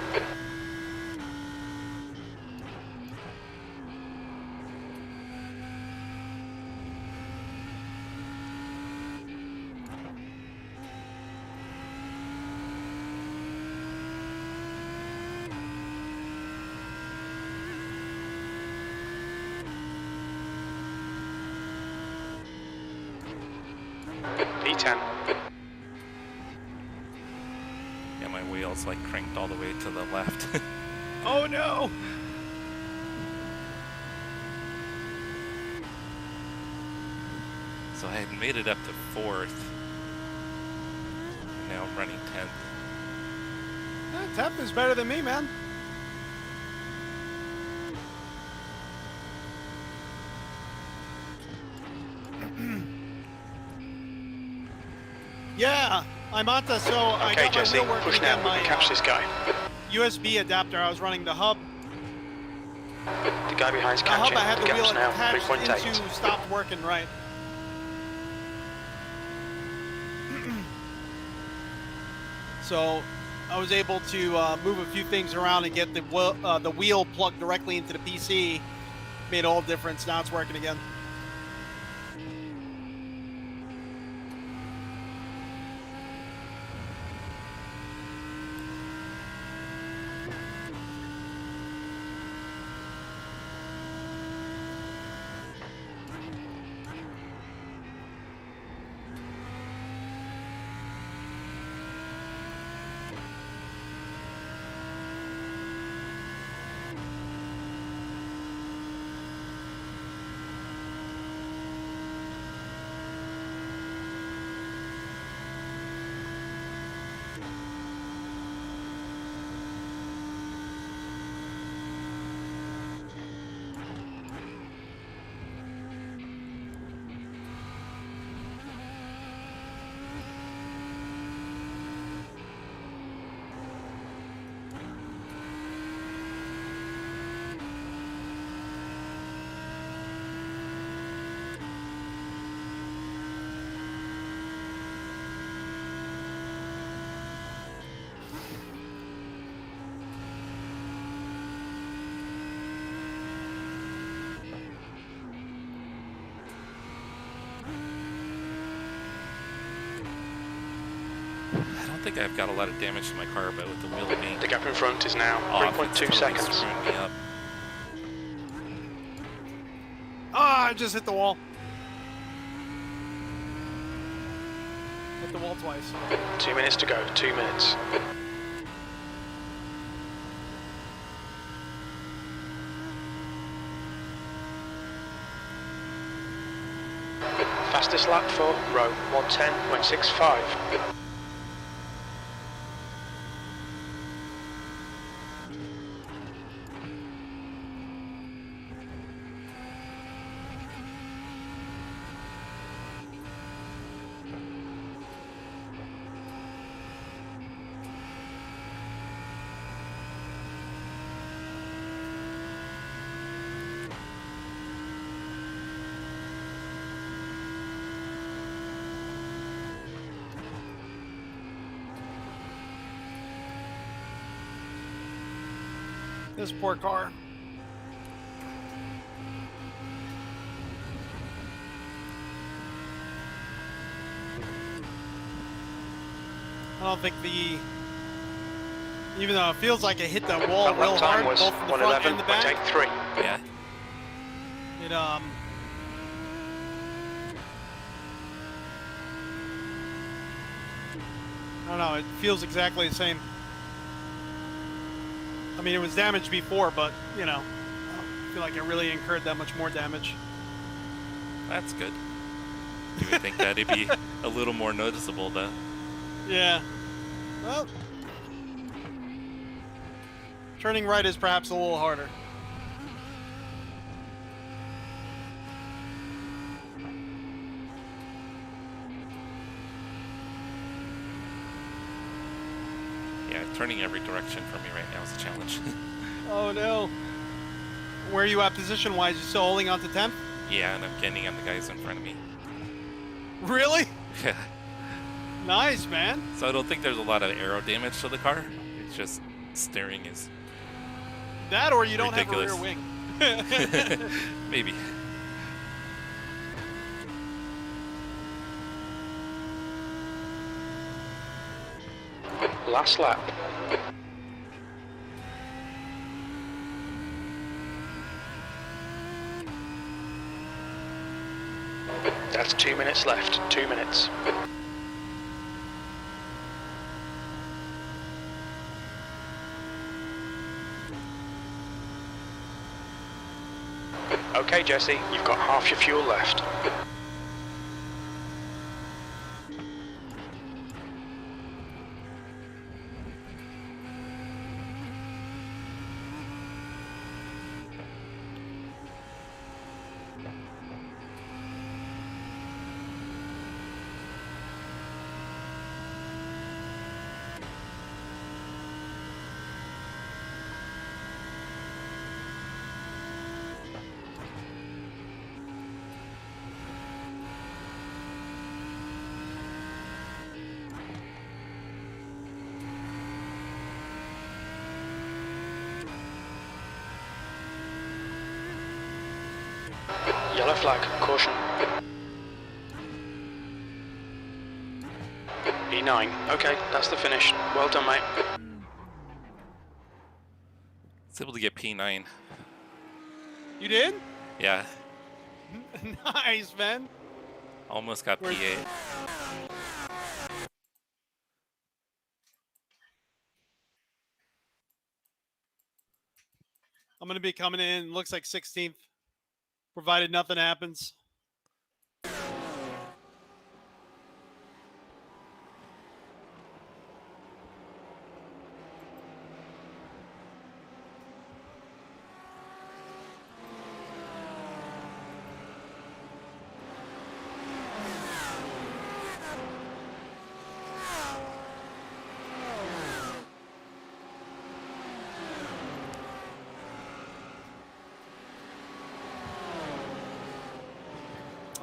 P10. Yeah, my wheels like cranked all the way to the left. Oh no! So I had made it up to 4th. Now I'm running 10th. 10th is better than me, man. Yeah, I'm on to, so I Okay, got Jesse, my wheel working push again, now, we my can catch this guy. USB adapter. I was running the hub. The guy behind's The hub catching. I had the The wheel gap's now attached 3.8. into stopped working right. So I was able to move a few things around and get the wheel plugged directly into the PC. Made all the difference. Now it's working again. I don't think I've got a lot of damage to my car, but with the wheel being The gap in front is now off, it's 3.2 totally seconds. screwing me up. Ah, I just hit the wall. Hit the wall twice. 2 minutes to go, 2 minutes. Fastest lap for row 110.65. This poor car. I don't think even though it feels like it hit that wall That real lap time hard, was both in the front and the back. 111.83. Yeah. It I don't know, it feels exactly the same. I mean, it was damaged before, but, you know, I don't feel like it really incurred that much more damage. That's good. You would think that it'd be a little more noticeable, though. Yeah. Well, turning right is perhaps a little harder. Yeah, turning every direction for me right now is a challenge. Oh, no. Where are you at position-wise? You still holding on to 10th? Yeah, and I'm getting on the guys in front of me. Really? Yeah. Nice, man. So I don't think there's a lot of aero damage to the car. It's just steering is That or you don't ridiculous. have a rear wing. Maybe. Last lap. That's 2 minutes left. 2 minutes. Okay, Jesse, you've got half your fuel left. Yellow flag, caution. E9, okay, that's the finish. Well done, mate. It's able to get P9. You did? Yeah, Nice, man. almost got Where's- P8. I'm going to be coming in, looks like 16th, provided nothing happens.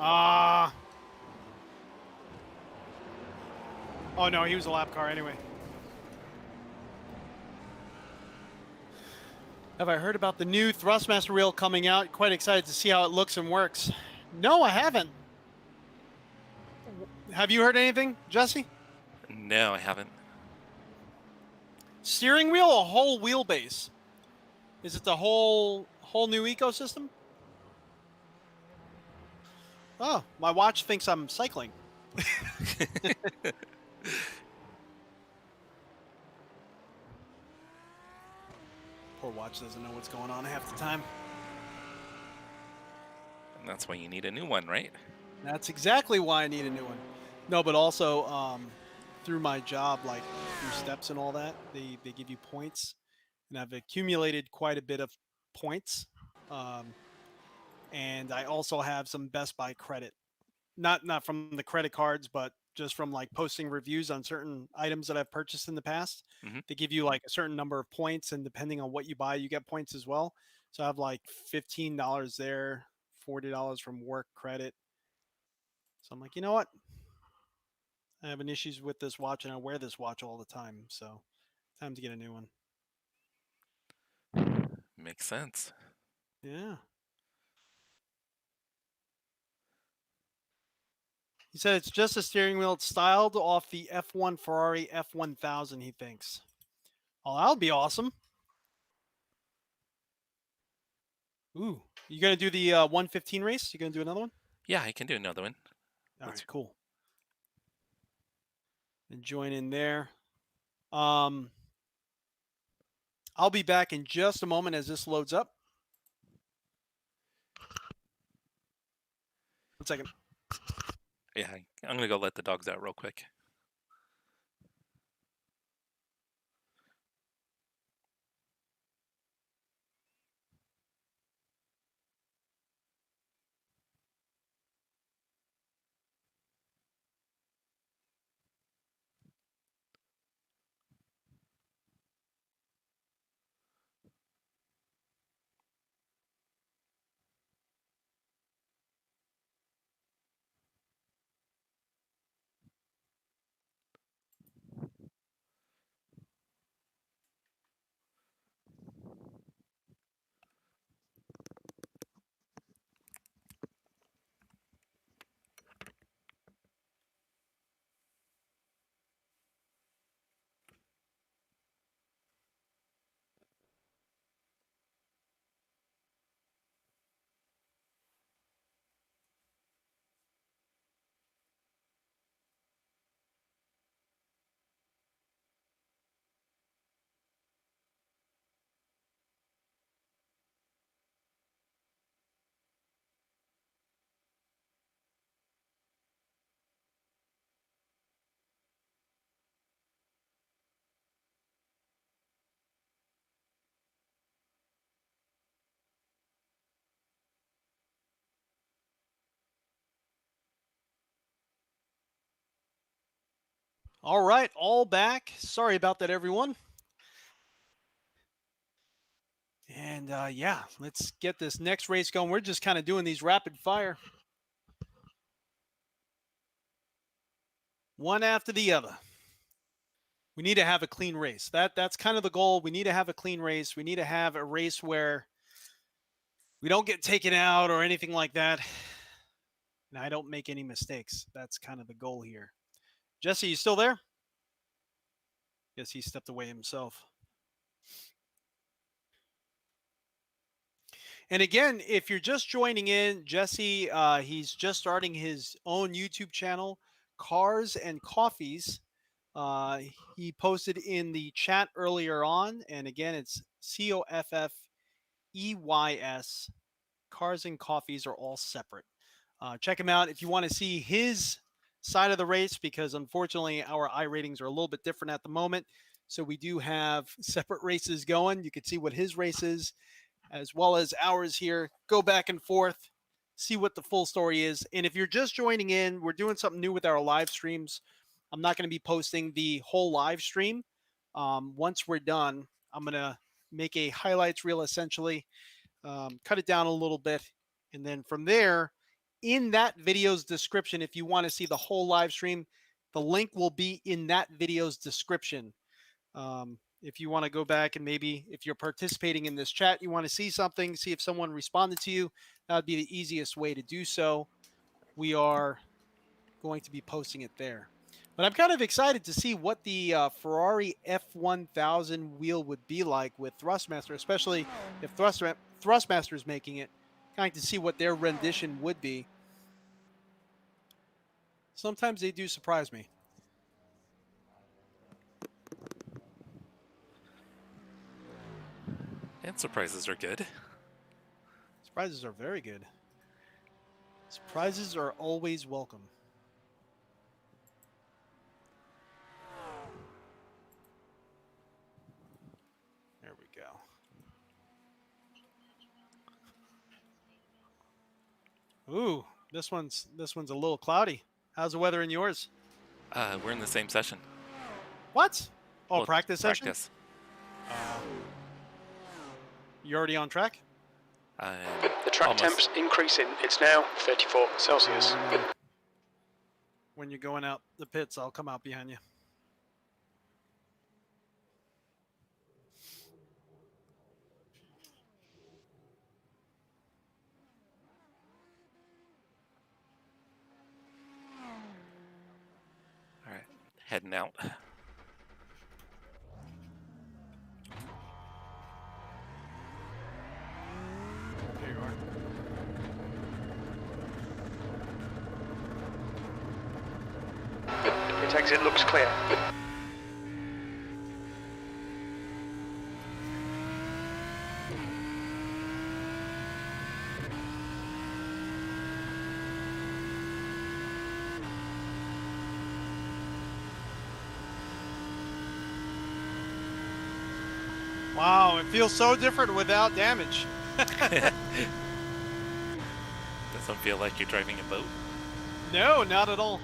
Ah. Oh no, he was a lap car anyway. Have I heard about the new Thrustmaster wheel coming out? Quite excited to see how it looks and works. No, I haven't. Have you heard anything, Jesse? No, I haven't. Steering wheel or whole wheelbase? Is it the whole new ecosystem? Oh, my watch thinks I'm cycling. Poor watch doesn't know what's going on half the time. And that's why you need a new one, right? That's exactly why I need a new one. No, but also through my job, like through steps and all that, they give you points, and I've accumulated quite a bit of points. And I also have some Best Buy credit, not from the credit cards, but just from like posting reviews on certain items that I've purchased in the past. Mhm. They give you like a certain number of points, and depending on what you buy, you get points as well. So I have like $15 there, $40 from work credit. So I'm like, you know what? I have an issues with this watch, and I wear this watch all the time. So time to get a new one. Makes sense. Yeah. He said it's just a steering wheel. It's styled off the F1 Ferrari F1000, he thinks. Oh, that'll be awesome. Ooh. You going to do the 115 race? You going to do another one? Yeah, I can do another one. All Let's- right, cool. And join in there. I'll be back in just a moment as this loads up. 1 second. Yeah, I'm gonna go let the dogs out real quick. All right, all back. Sorry about that, everyone. And yeah, let's get this next race going. We're just kind of doing these rapid fire, one after the other. We need to have a clean race. That's kind of the goal. We need to have a clean race. We need to have a race where we don't get taken out or anything like that. And I don't make any mistakes. That's kind of the goal here. Jesse, you still there? Guess he stepped away himself. And again, if you're just joining in, Jesse, he's just starting his own YouTube channel, Cars and Coffees. He posted in the chat earlier on, and again, it's COFFEYS. Cars and Coffees are all separate. Check him out if you want to see his side of the race, because unfortunately our iRatings are a little bit different at the moment. So we do have separate races going. You can see what his race is, as well as ours here. Go back and forth, see what the full story is. And if you're just joining in, we're doing something new with our live streams. I'm not going to be posting the whole live stream. Once we're done, I'm going to make a highlights reel, essentially, cut it down a little bit. And then from there, in that video's description, if you want to see the whole live stream, the link will be in that video's description. If you want to go back and maybe if you're participating in this chat, you want to see something, see if someone responded to you, that would be the easiest way to do so. We are going to be posting it there. But I'm kind of excited to see what the Ferrari F1000 wheel would be like with Thrustmaster, especially if Thrustmaster is making it. Kind of to see what their rendition would be. Sometimes they do surprise me. And surprises are good. Surprises are very good. Surprises are always welcome. There we go. Ooh, this one's a little cloudy. How's the weather in yours? We're in the same session. What? Oh, Well, practice session? Practice. You already on track? The track Almost. temp's increasing. It's now 34 Celsius. When you're going out the pits, I'll come out behind you. heading out. There you are. Pit exit looks clear. Wow, it feels so different without damage. Doesn't feel like you're driving a boat. No, not at all.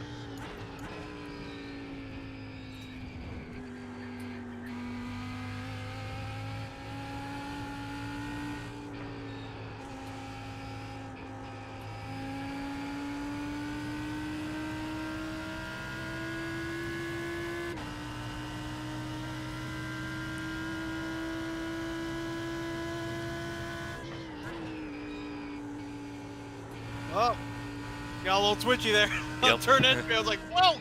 Oh, got a little twitchy there. Yep. Turned in, I was like, whoa!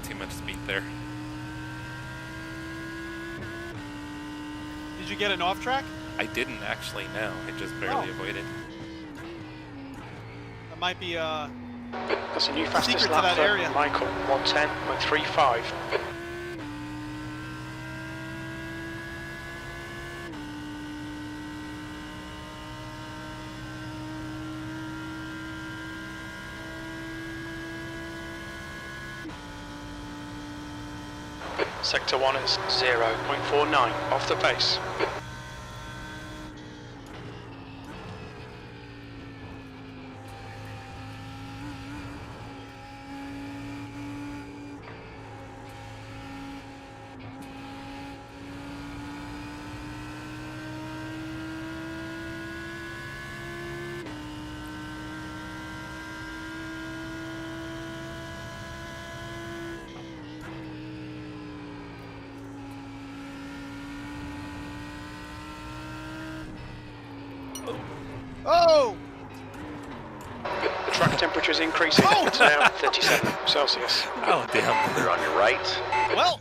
Too much speed there. Did you get an off track? I didn't actually know. I just barely avoided. That might be That's a new fastest secret to lap that for area. Michael, 110.35. Sector 1 is 0.49 off the pace. Oh! The track temperature is increasing. Oh! It's now 37 Celsius. Oh, damn. Clear on your right. Well,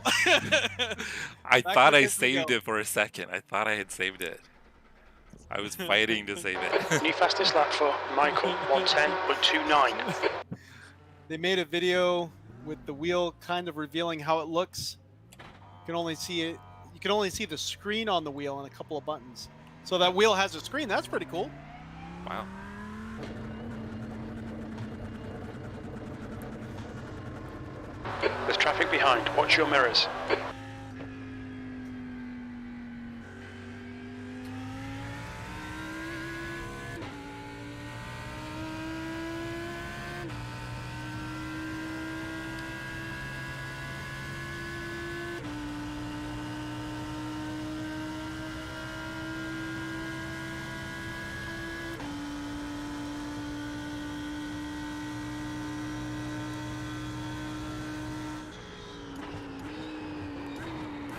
I Back thought to I this we saved go. it for a second. I thought I had saved it. I was fighting to save it. New fastest lap for Michael, 110.29. they made a video with the wheel kind of revealing how it looks. You can only see it. You can only see the screen on the wheel and a couple of buttons. So that wheel has a screen. That's pretty cool. Wow. There's traffic behind. Watch your mirrors.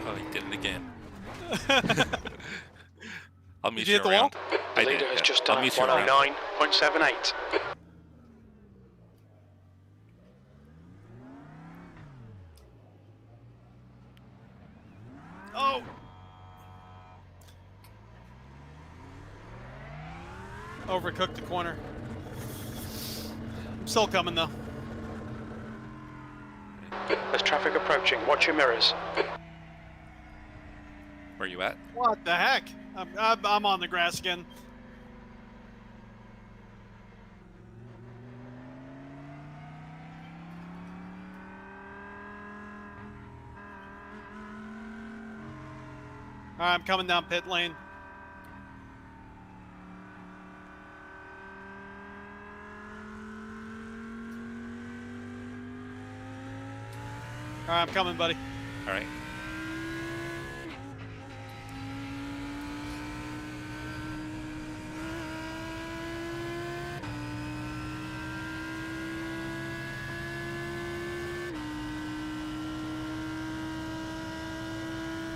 Oh, he did it again. I'll meet Did you hit the wall? around. The I leader did. has Yeah. just I'll done meet you around. 109.78. Oh! Overcooked the corner. I'm still coming though. There's traffic approaching. Watch your mirrors. Where you at? What the heck? I'm on the grass again. All right, I'm coming down pit lane. All right, I'm coming, buddy. All right.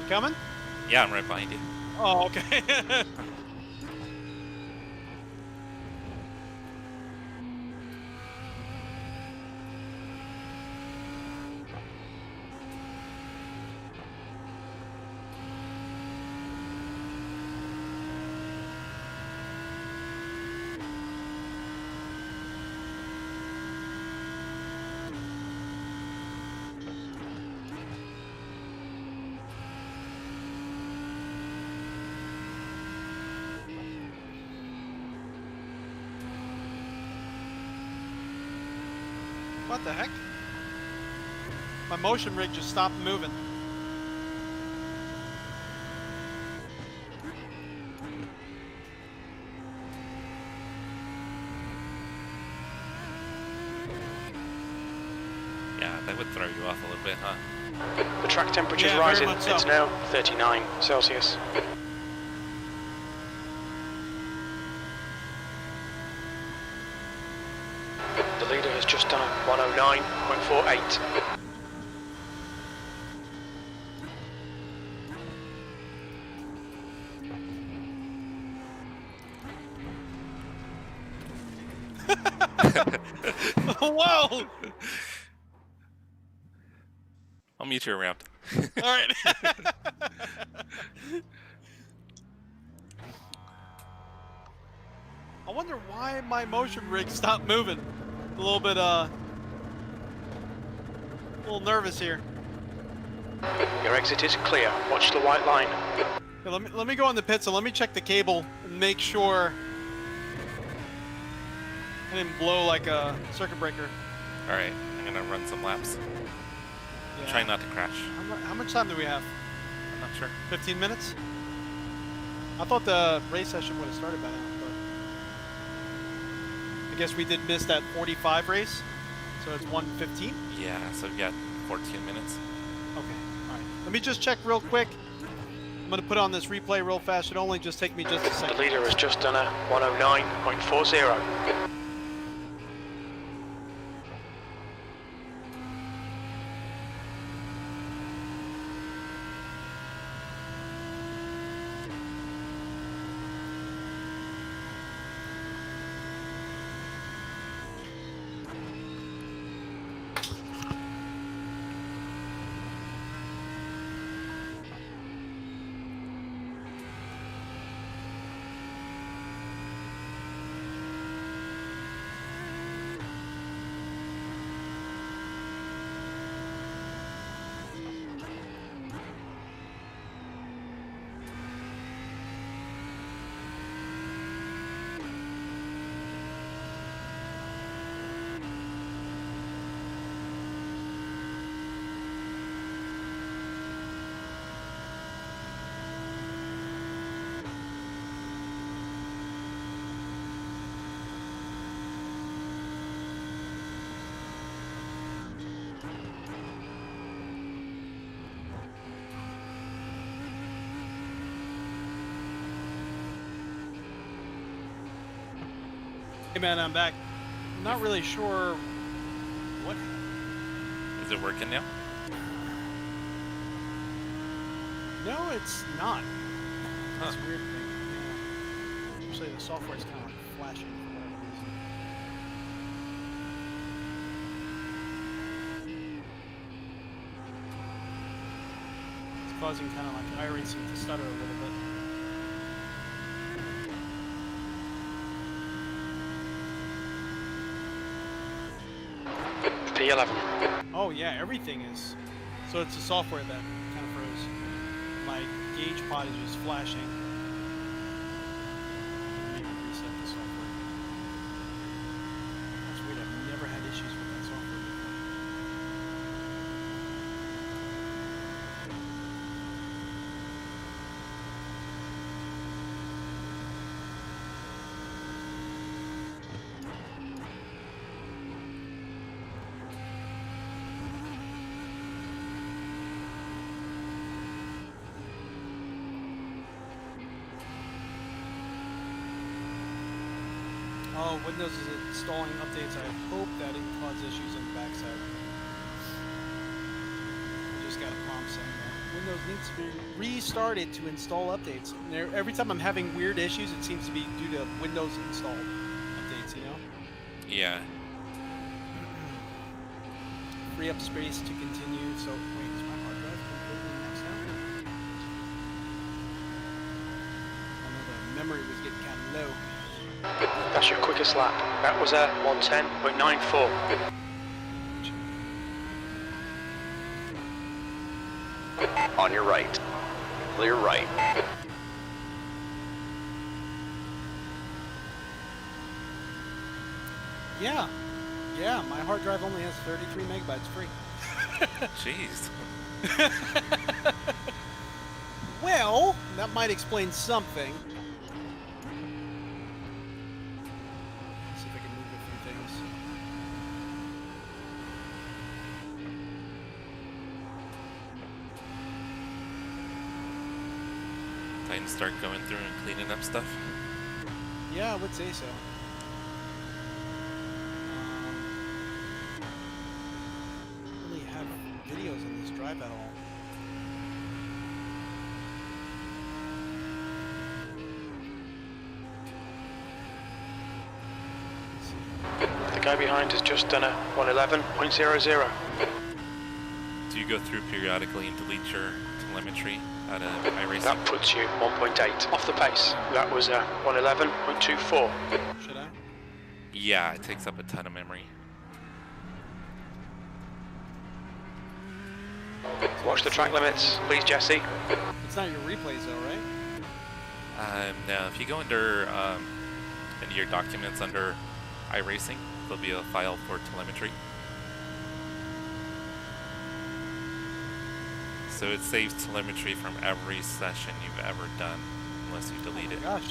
You coming? Yeah, I'm right behind you. Oh, okay. What the heck? My motion rig just stopped moving. Yeah, that would throw you off a little bit, huh? The track temperature's Yeah, very rising. much so. It's now 39 Celsius. The leader has just done a 109.48. Whoa! I'll meet you around. All right. I wonder why my motion rig stopped moving. A little bit, a little nervous here. Your exit is clear. Watch the white line. Yeah, let me go in the pits and let me check the cable and make sure I didn't blow like a circuit breaker. All right, I'm gonna run some laps. Yeah. Try not to crash. How much time do we have? I'm not sure. 15 minutes? I thought the race session would have started by now, but I guess we did miss that 45 race, so it's 1:15. Yeah, so we got 14 minutes. Okay, all right. Let me just check real quick. I'm gonna put on this replay real fast. It'll only just take me just a The second. leader has just done a 109.40. Hey man, I'm back. I'm not really sure what. Is it working now? No, it's not. That's Huh. a weird thing. Yeah. Actually, the software's kind of like flashing for whatever reason. It's causing kind of like iRacing to stutter a little bit. P11. Oh yeah, everything is. So it's the software that kind of froze. My gauge pod is just flashing. Let me reset the software. That's weird. I've never had issues with that software before. Oh, Windows is installing updates. I hope that didn't cause issues on the backside. I just got a prompt saying that Windows needs to be restarted to install updates. And every time I'm having weird issues, it seems to be due to Windows install updates, you know? Yeah. Free up space to continue. So, wait, is my hard drive completely maxed out? I know the memory was getting kind of low. That's your quickest lap. That was a 110.94. On your right. Clear right. Yeah. Yeah, my hard drive only has 33 megabytes free. Jeez. Well, that might explain something. Let's see if I can move a few things. Time to start going through and cleaning up stuff. Yeah, I would say so. Don't really have videos on this drive at all. Let's see. The guy behind has just done a 111.00. Do you go through periodically and delete your telemetry out of iRacing? That puts you 1.8 off the pace. That was a 111.24. Should I? Yeah, it takes up a ton of memory. Watch the track limits, please, Jesse. It's not your replays though, right? Now, if you go under into your documents under iRacing, there'll be a file for telemetry. So it saves telemetry from every session you've ever done, unless you delete it. Gosh.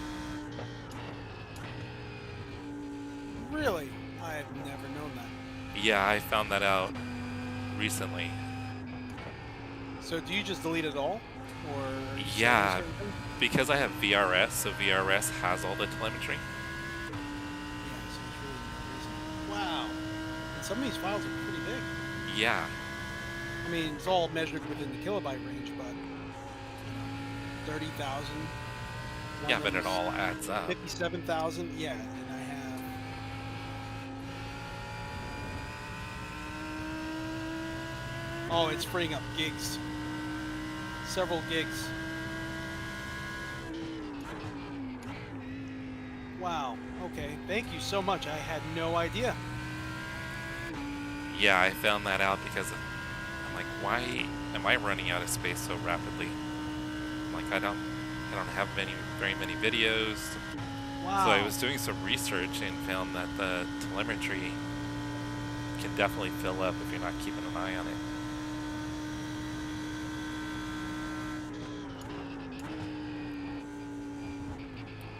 Really? I have never known that. Yeah, I found that out recently. So do you just delete it all? Or are you saving Yeah, certain things? because I have VRS, so VRS has all the telemetry. Yeah, so there's really no reason. Wow. And some of these files are pretty big. Yeah, I mean, it's all measured within the kilobyte range, but you know, 30,000. yeah, but it all adds up. 57,000. Yeah, and I have. Oh, it's freeing up gigs. Several gigs. Wow. Okay. Thank you so much. I had no idea. Yeah, I found that out because I'm like, why am I running out of space so rapidly? I'm like, I don't have very many videos. Wow. So I was doing some research and found that the telemetry can definitely fill up if you're not keeping an eye on it.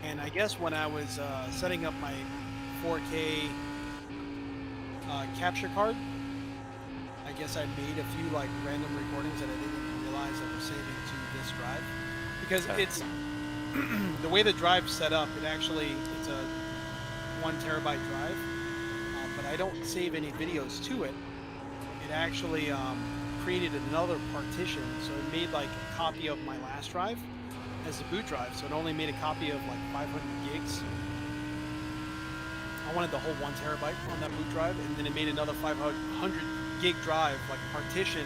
And I guess when I was setting up my 4K capture card, I guess I made a few like random recordings that I didn't even realize that were saving to this drive, because it's the way the drive's set up. It's a 1 terabyte drive, but I don't save any videos to it. It actually created another partition, so it made like a copy of my last drive as a boot drive, so it only made a copy of like 500 gigs. I wanted the whole 1 terabyte on that boot drive, and then it made another 500 gig drive, like a partition,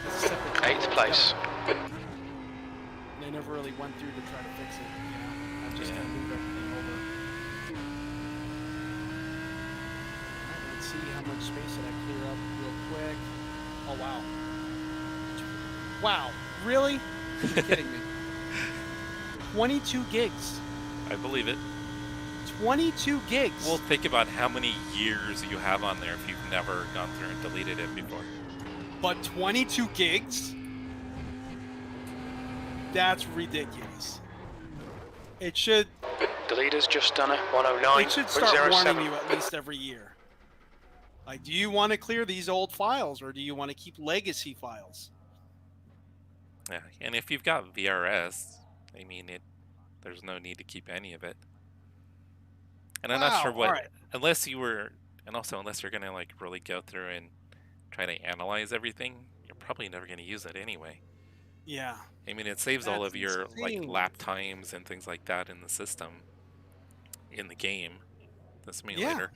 as a separate. 8th place. And I never really went through to try to fix it. You know, I just kind of moved everything over. Alright, let's see how much space did I clear up real quick. Oh wow! Wow, really? You're kidding me? 22 gigs. I believe it. 22 gigs. Well, think about how many years you have on there if you've never gone through and deleted it before. But 22 gigs? That's ridiculous. It should. The leader's just done a 109.07. It should start warning you at least every year. Like, do you want to clear these old files, or do you want to keep legacy files? Yeah, and if you've got VRS, I mean, there's no need to keep any of it. And I'm not sure Wow, what, alright. unless you're gonna like really go through and try to analyze everything, you're probably never gonna use it anyway. Yeah. I mean, it saves all That's of your like insane. lap times and things like that in the system, in the game, the simulator.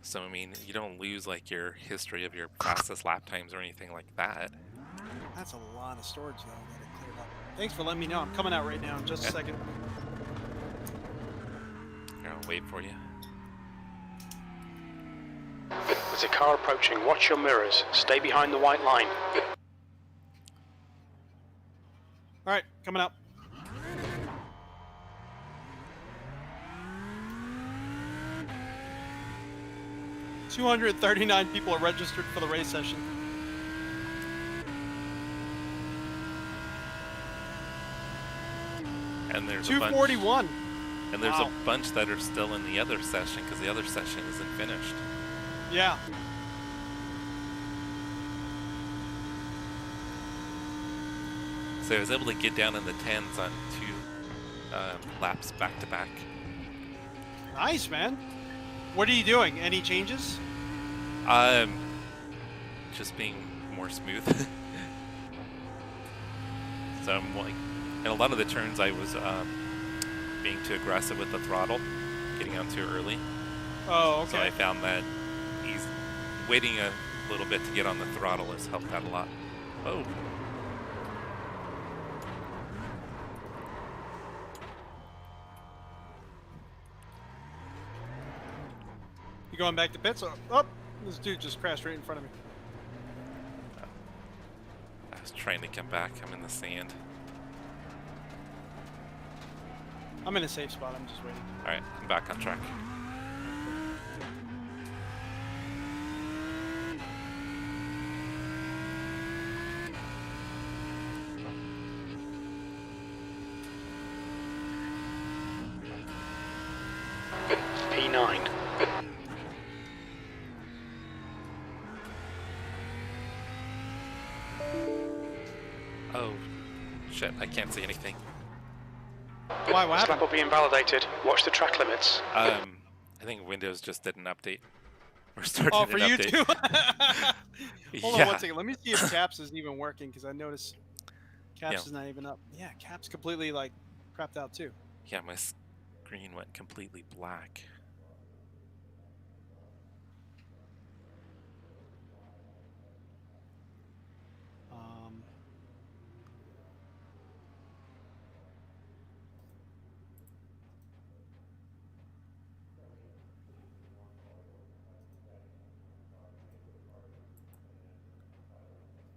So I mean, you don't lose like your history of your fastest lap times or anything like that. That's a lot of storage, though, that it cleared up. Thanks for letting me know. I'm coming out right now in just a second. Here, I'll wait for you. There's a car approaching. Watch your mirrors. Stay behind the white line. All right, coming up. 239 people are registered for the race session. And there's a bunch, 241. and there's Wow. a bunch that are still in the other session because the other session isn't finished. Yeah. So I was able to get down in the 10s on 2 laps back to back. Nice, man. What are you doing? Any changes? Just being more smooth. So I'm like, in a lot of the turns I was being too aggressive with the throttle, getting out too early. Oh, okay. So I found that waiting a little bit to get on the throttle has helped out a lot. Oh. You going back to pits? Oh, this dude just crashed right in front of me. I was trying to come back. I'm in the sand. I'm in a safe spot. I'm just waiting. All right, I'm back on track. P9. Oh, shit, I can't see anything. Why? What Lap happened? will be invalidated. Watch the track limits. I think Windows just did an update. We're starting Oh, an for you update. too? Hold on Yeah. one second. Let me see if Caps is even working, because I noticed Caps Yeah. is not even up. Yeah, Caps completely, like, crapped out too. Yeah, my screen went completely black.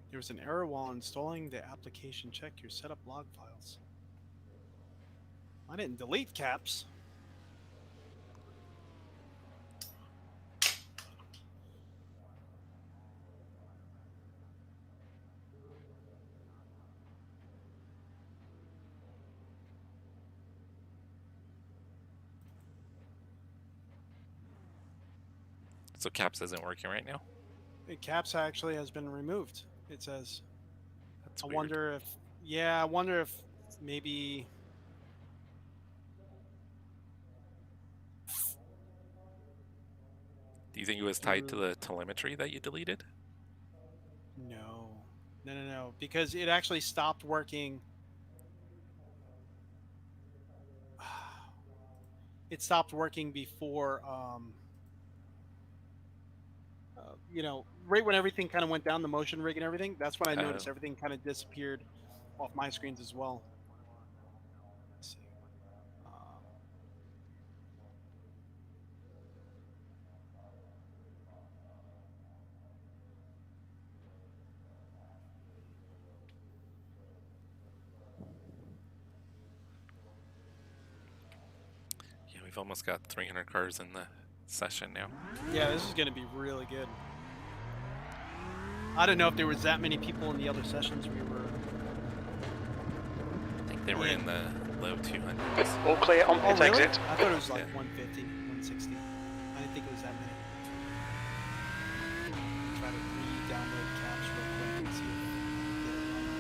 There was an error while installing the application. Check your setup log files. I didn't delete Caps. So Caps isn't working right now? Caps actually has been removed. It says. That's I weird. wonder if. Yeah, I wonder if maybe. Do you think it was tied to the telemetry that you deleted? No. No. Because it actually stopped working. It stopped working before, you know, right when everything kind of went down, the motion rig and everything. That's when I noticed Oh. everything kind of disappeared off my screens as well. Let's see. Yeah, we've almost got 300 cars in the session now. Yeah, this is going to be really good. I don't know if there was that many people in the other sessions we were. I think they were in the low 200s. All clear on Oh, pit really? exit. I thought it was like Yeah. 150, 160. I didn't think it was that many. Try to re-download Caps real quick and see if we can get it running.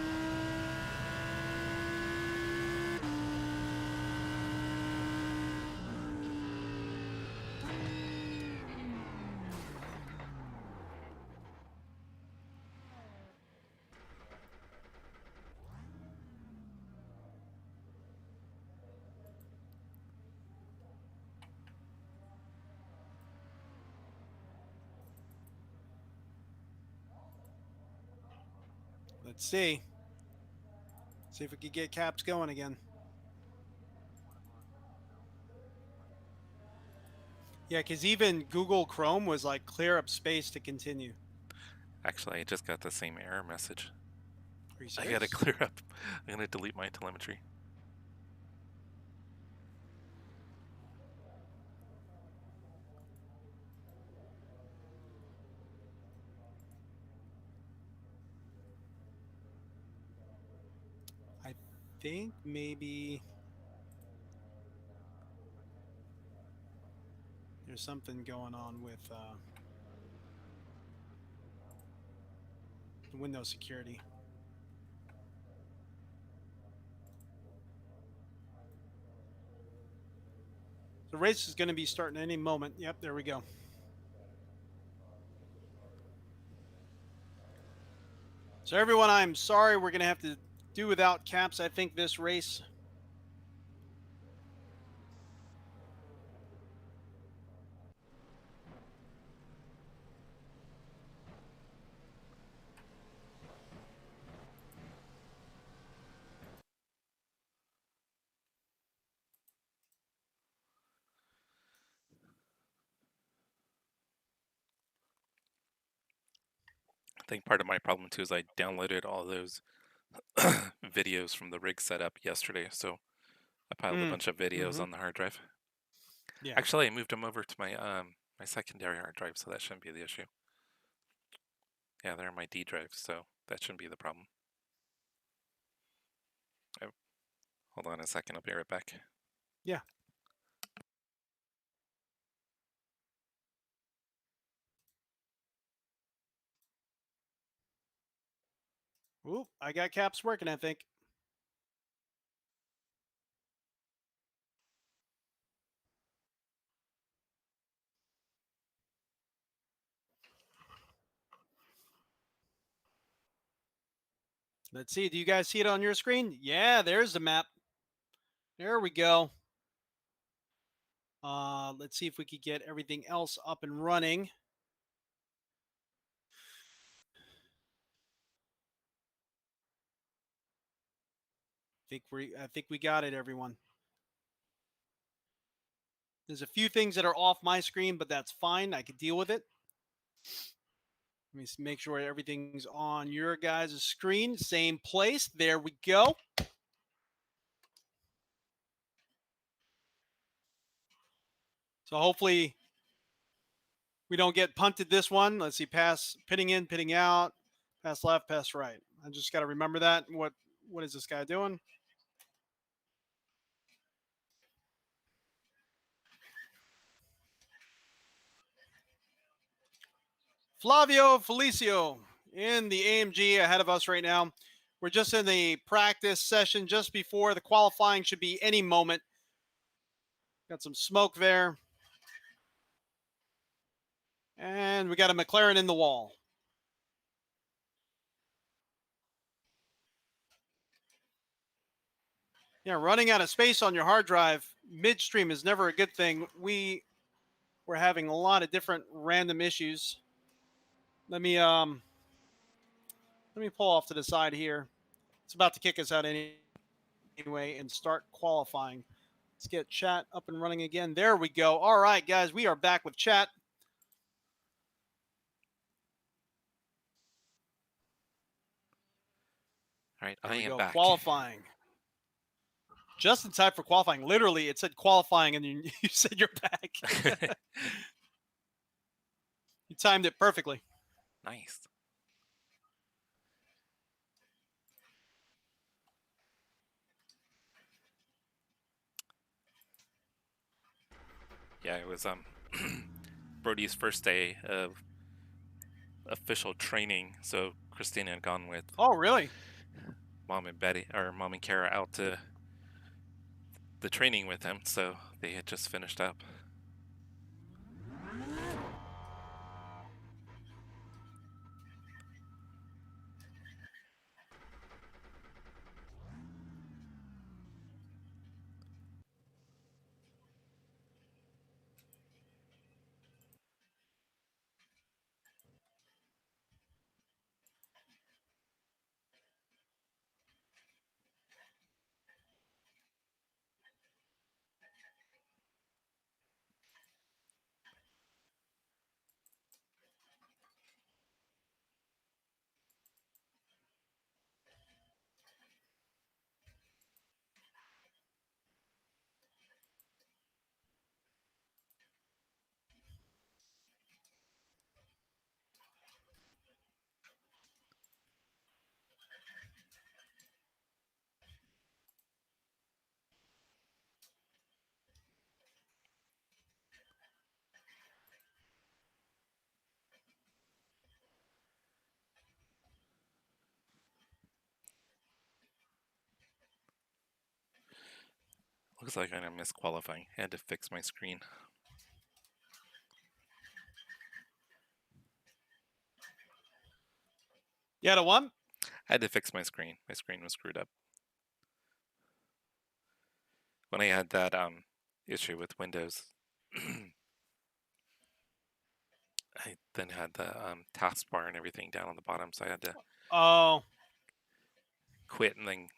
Let's see. See if we can get Caps going again. Yeah, because even Google Chrome was like, clear up space to continue. Actually, I just got the same error message. Are you I serious? gotta clear up. I'm gonna delete my telemetry. think maybe there's something going on with the Windows security. The race is going to be starting any moment. Yep, there we go. So everyone, I'm sorry we're going to have to do without Caps, I think, this race. I think part of my problem too is I downloaded all those videos from the rig setup yesterday, so I piled a bunch of videos on the hard drive. Yeah. Actually, I moved them over to my my secondary hard drive, so that shouldn't be the issue. Yeah, they're in my D drive, so that shouldn't be the problem. Oh, hold on a second, I'll be right back. Yeah. Ooh, I got Caps working, I think. Let's see. Do you guys see it on your screen? Yeah, there's the map. There we go. Let's see if we could get everything else up and running. I think we got it, everyone. There's a few things that are off my screen, but that's fine. I could deal with it. Let me make sure everything's on your guys' screen. Same place. There we go. So hopefully we don't get punted this one. Let's see, pass, pitting in, pitting out, pass left, pass right. I just got to remember that. What is this guy doing? Flavio Felicio in the AMG ahead of us right now. We're just in the practice session just before the qualifying should be any moment. Got some smoke there. And we got a McLaren in the wall. Yeah, running out of space on your hard drive midstream is never a good thing. We're having a lot of different random issues. Let me pull off to the side here. It's about to kick us out anyway and start qualifying. Let's get chat up and running again. There we go. All right, guys, we are back with chat. All right, There I we am go. back. Qualifying. Just in time for qualifying. Literally, it said qualifying, and you said you're back. You timed it perfectly. Nice. Yeah, it was Brody's first day of official training, so Christina had gone with Oh, really? Mom and Kara out to the training with him, so they had just finished up. Looks like I'm gonna miss qualifying. I had to fix my screen. You had a one? I had to fix my screen. My screen was screwed up. When I had that issue with Windows, I then had the taskbar and everything down on the bottom, so I had to Oh, quit and then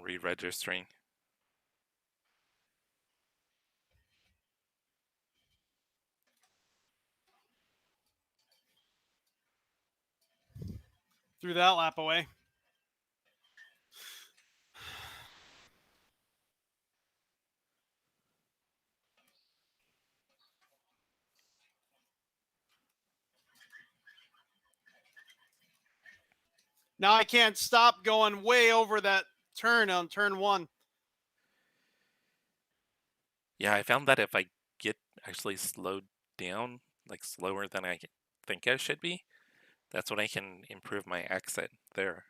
re-registering. threw that lap away. Now I can't stop going way over that turn on turn one. Yeah, I found that if I get actually slowed down, like slower than I think I should be, that's when I can improve my exit there.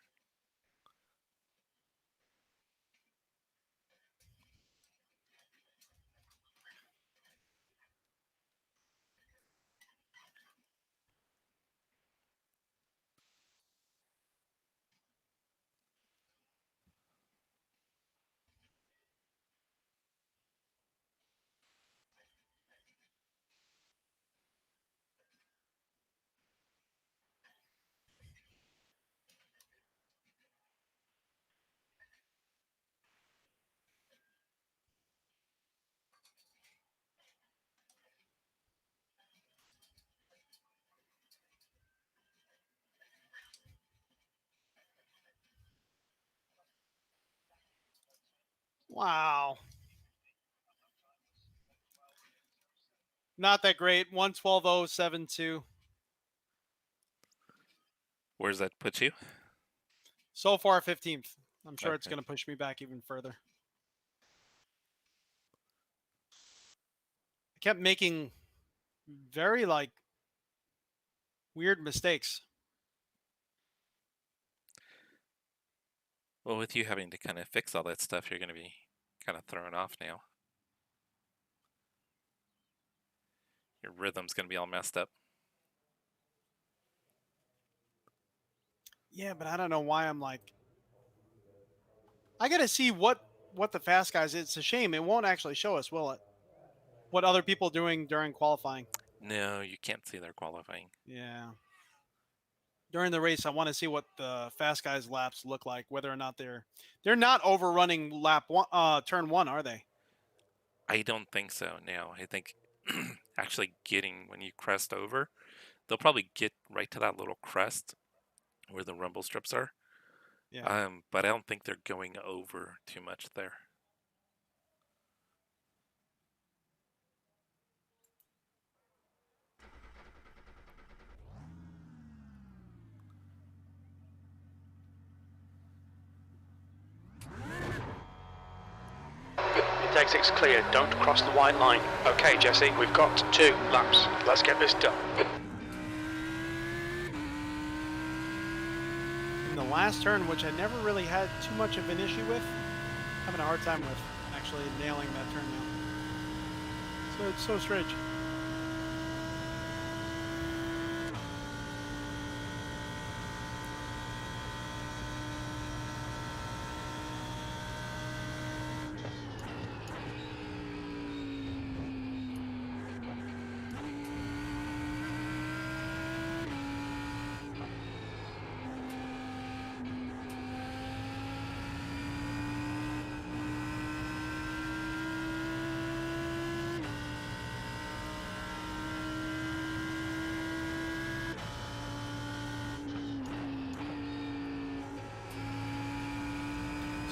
Wow. Not that great. 112.072. Where does that put you? So far, 15th. I'm sure it's Okay. going to push me back even further. I kept making very weird mistakes. Well, with you having to kind of fix all that stuff, you're going to be kind of thrown off now. Your rhythm's going to be all messed up. Yeah, but I don't know why I'm like. I got to see what the fast guys. It's a shame it won't actually show us, will it? What other people doing during qualifying? No, you can't see their qualifying. Yeah. During the race, I want to see what the fast guys' laps look like. Whether or not they're not overrunning lap one, turn one, are they? I don't think so now. I think actually getting, when you crest over, they'll probably get right to that little crest where the rumble strips are. Yeah. But I don't think they're going over too much there. Mid exit's clear, don't cross the white line. Okay, Jesse, we've got 2 laps. Let's get this done. In the last turn, which I never really had too much of an issue with, having a hard time with actually nailing that turn now. So it's so strange.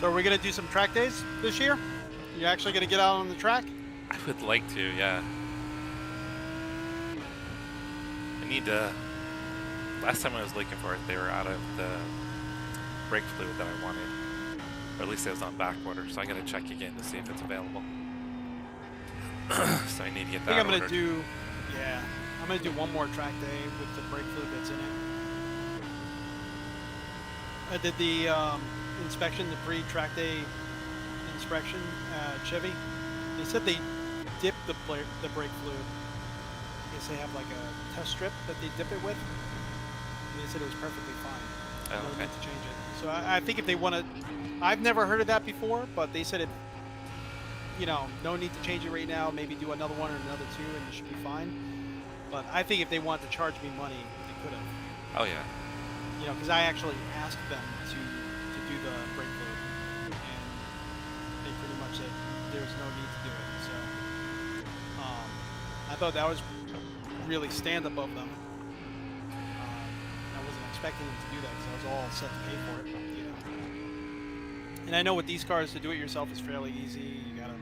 So are we going to do some track days this year? You actually going to get out on the track? I would like to, yeah. I need to... Last time I was looking for it, they were out of the brake fluid that I wanted. Or at least it was on back order, so I gotta check again to see if it's available. So I need to get that I think I'm going to ordered. do, yeah, I'm going to do one more track day with the brake fluid that's in it. I did the inspection, the pre-track day inspection at Chevy. They said they dip the brake fluid. I guess they have like a test strip that they dip it with. And they said it was perfectly fine. Oh, No okay. need to change it. So I think if they want to, I've never heard of that before, but they said if, you know, no need to change it right now. Maybe do another one or another two, and you should be fine. But I think if they wanted to charge me money, they could have. Oh yeah. You know, because I actually asked them to do the brake fluid, and they pretty much said there's no need to do it. So I thought that was really stand above them. I wasn't expecting them to do that because I was all set to pay for it. You know, and I know with these cars to do it yourself is fairly easy. You gotta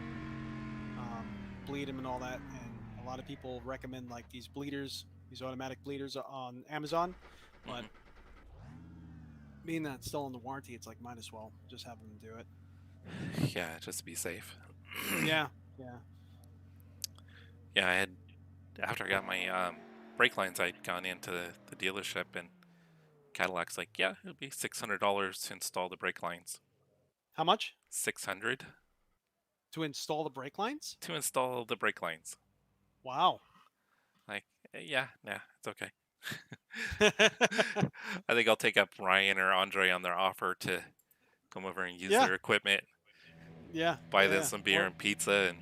bleed them and all that, and a lot of people recommend like these bleeders, these automatic bleeders on Amazon, but being that it's still in the warranty, it's like might as well just have them do it. Yeah, just to be safe. Yeah. Yeah, I had after I got my brake lines, I'd gone into the dealership, and Cadillac's like, yeah, it'll be $600 to install the brake lines. How much 600 to install the brake lines? to install the brake lines. Wow. Like, yeah, nah, it's okay. I think I'll take up Ryan or Andre on their offer to come over and use Yeah. their equipment, Yeah. buy yeah. them some beer and pizza, and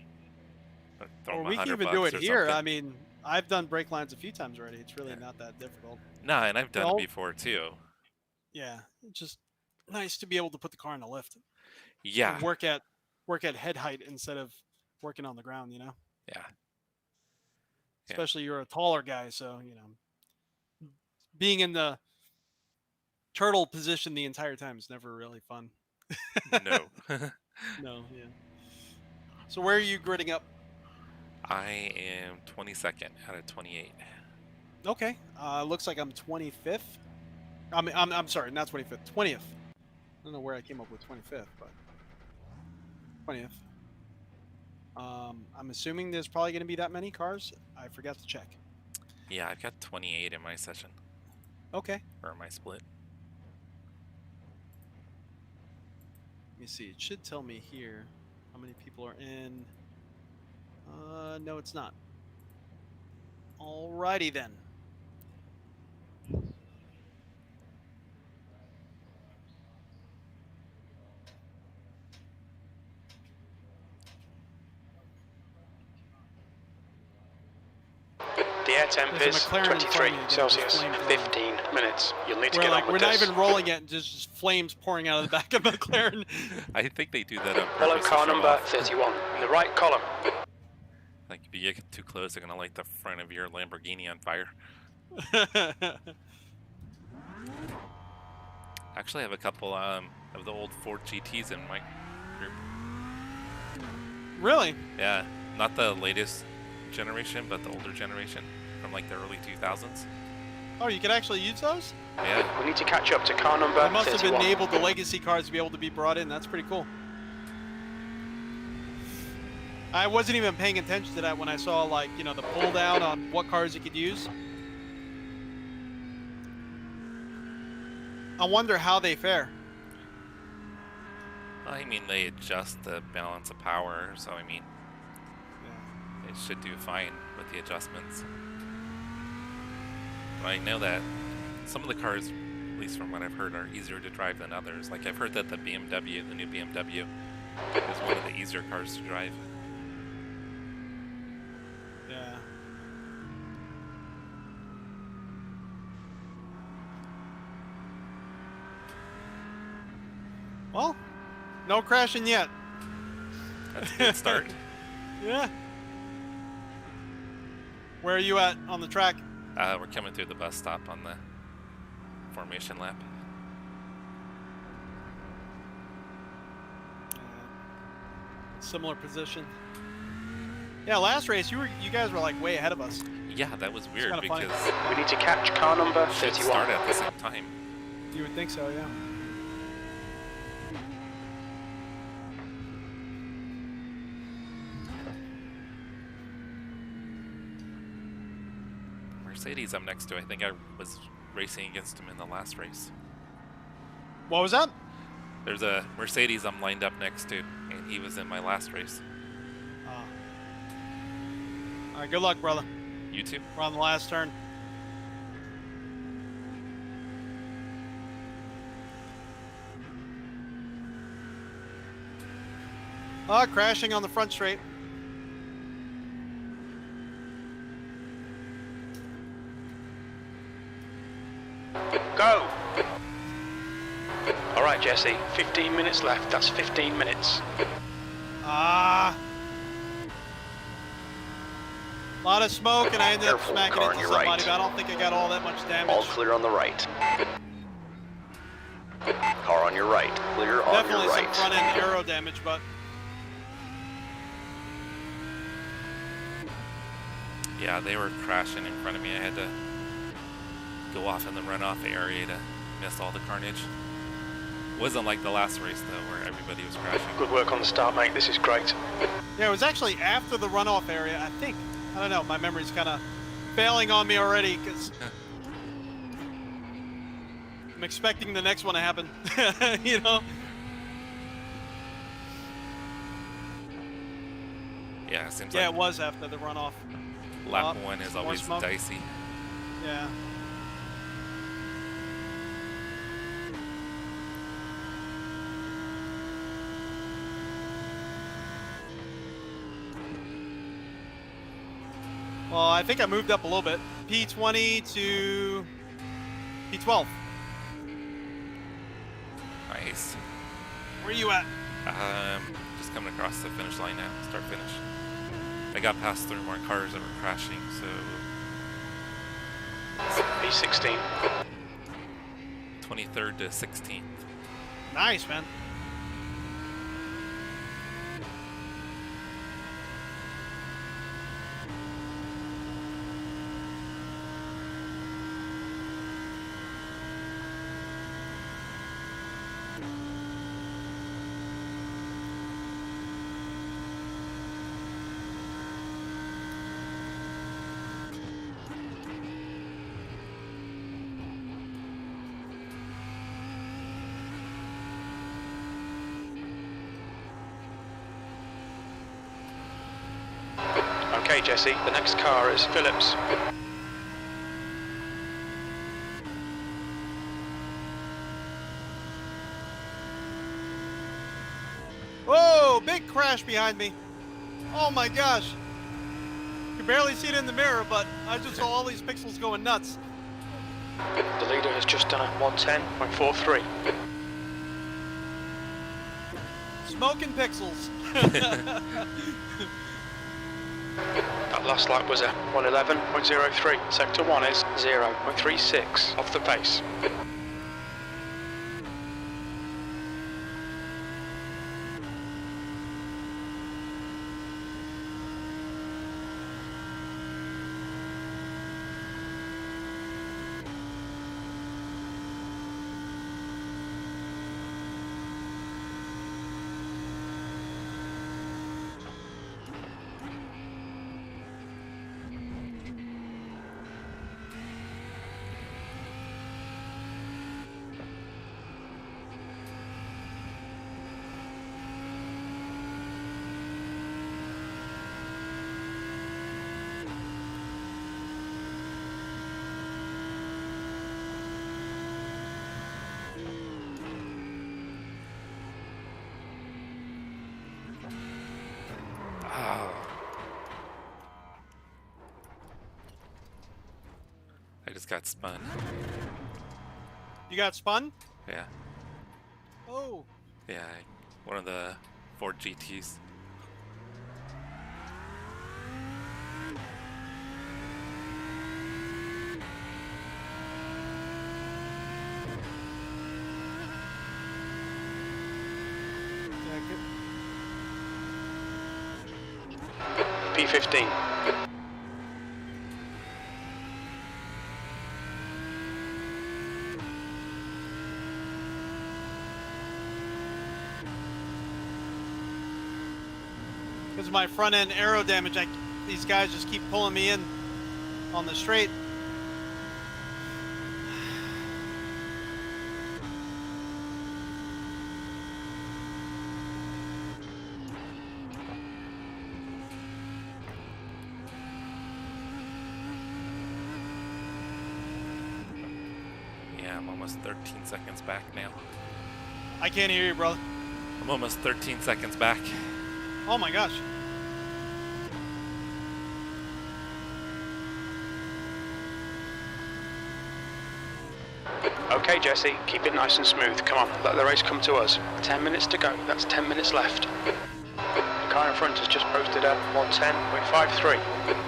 throw Or them we can $100 even do it or here. something. I mean, I've done brake lines a few times already. It's really not that difficult. Nah, and I've done Well- it before too. Yeah. It's just nice to be able to put the car in the lift. Yeah, And work at head height instead of working on the ground, you know? yeah. Yeah. Especially you're a taller guy, so, you know, being in the turtle position the entire time is never really fun. No. No, yeah. So where are you gridding up? I am 22nd out of 28. Okay. Looks like I'm 25th. I'm sorry, not 25th, 20th. I don't know where I came up with 25th, but 20th. I'm assuming there's probably going to be that many cars. I forgot to check. Yeah, I've got 28 in my session, Okay. or my split. Let me see. It should tell me here how many people are in. No, it's not. Alrighty then. The air temp There's a is McLaren in front of 23 me again, Celsius, just flame 15 minutes. You'll need to We're get like on we're with not this. even rolling yet, just flames pouring out of the back of McLaren. I think they do that on Follow purpose to car show number off. 31 in the right column. Like, if you get too close, they're gonna light the front of your Lamborghini on fire. Actually, I have a couple of the old Ford GTs in my group. Really? Yeah, not the latest generation, but the older generation from like the early 2000s. Oh, you can actually use those? Yeah, We need to catch up to car number I must have 31. enabled the legacy cars to be able to be brought in. That's pretty cool. I wasn't even paying attention to that when I saw, like, you know, the pull down on what cars you could use. I wonder how they fare. I mean, they adjust the balance of power, so I mean, Yeah. it should do fine with the adjustments. But I know that some of the cars, at least from what I've heard, are easier to drive than others. Like, I've heard that the BMW, the new BMW, is one of the easier cars to drive. Yeah. Well, no crashing yet. That's a good start. Yeah. Where are you at on the track? We're coming through the bus stop on the formation lap. Similar position. Yeah, last race you guys were like way ahead of us. Yeah, that was weird kinda funny. because We need to catch car number we should 31. start at the same time. You would think so, yeah. Mercedes I'm next to. I think I was racing against him in the last race. What was that? There's a Mercedes I'm lined up next to, and he was in my last race. All right, good luck, brother. You too. We're on the last turn. Crashing on the front straight. Go! All right, Jesse, 15 minutes left. That's 15 minutes. A lot of smoke, and I ended up Careful, smacking car on into your somebody, right. but I don't think I got all that much damage. All clear on the right. Car on your right. Clear on Definitely your some right. front end aero damage, but Yeah, they were crashing in front of me. I had to go off in the runoff area to miss all the carnage. Wasn't like the last race though, where everybody was crashing. Good work on the start, mate. This is great. yeah, it was actually after the runoff area, I think. I don't know, my memory's kind of failing on me already, because I'm expecting the next one to happen, you know? Yeah, it seems Yeah, like it was after the runoff. lap one is more always smoke. dicey. Yeah. Well, I think I moved up a little bit. P20 to P12. Nice. Where are you at? Just coming across the finish line now. Start finish. I got past 3 more cars that were crashing, so P16. 23rd to 16th. Nice, man. Okay, Jesse, the next car is Phillips. Whoa, big crash behind me. Oh my gosh. You can barely see it in the mirror, but I just saw all these pixels going nuts. The leader has just done a 110.43. Smoking pixels. That last lap was a 111.03. Sector 1 is 0.36 off the pace. Oh. I just got spun. You got spun? Yeah. Oh. Yeah, one of the Ford GTs. P15. Because of my front end aero damage, these guys just keep pulling me in on the straight. almost 13 seconds back now. I can't hear you, brother. I'm almost 13 seconds back. Oh my gosh. Okay, Jesse, keep it nice and smooth. Come on, let the race come to us. 10 minutes to go. That's 10 minutes left. The car in front has just posted at 110.53.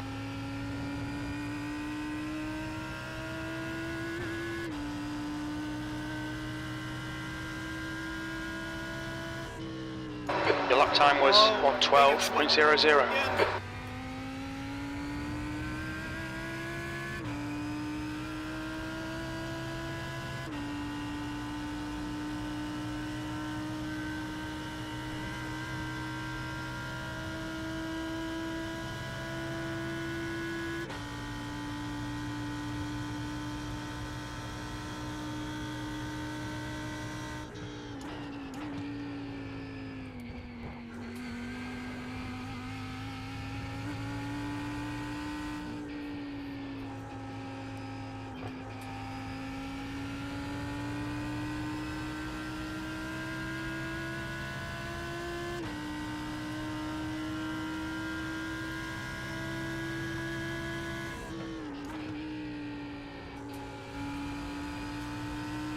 Your lap time was 112.00.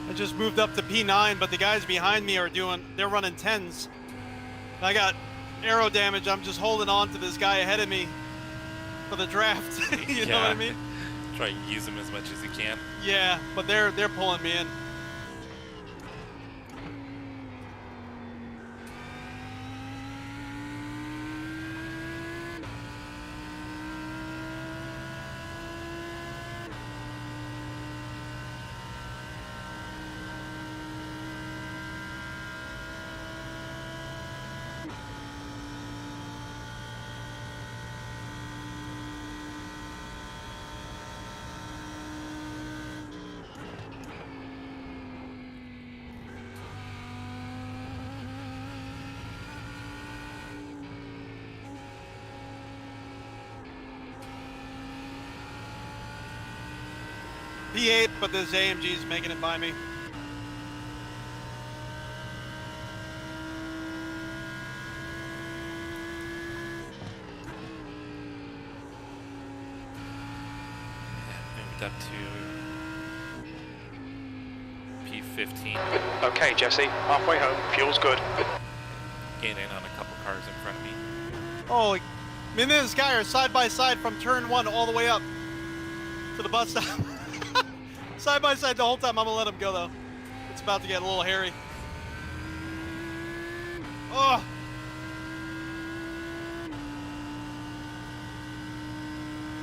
I just moved up to P9, but the guys behind me they're running 10s. I got aero damage. I'm just holding on to this guy ahead of me for the draft. You know what I mean? Try to use them as much as you can. Yeah, but they're pulling me in. P8, but this AMG is making it by me. Moved up to P15. Okay, Jesse, halfway home, fuel's good. Gaining on a couple cars in front of me. Oh, me and this guy are side by side from turn 1 all the way up to the bus stop. Side by side the whole time. I'm gonna let him go though. It's about to get a little hairy. Oh!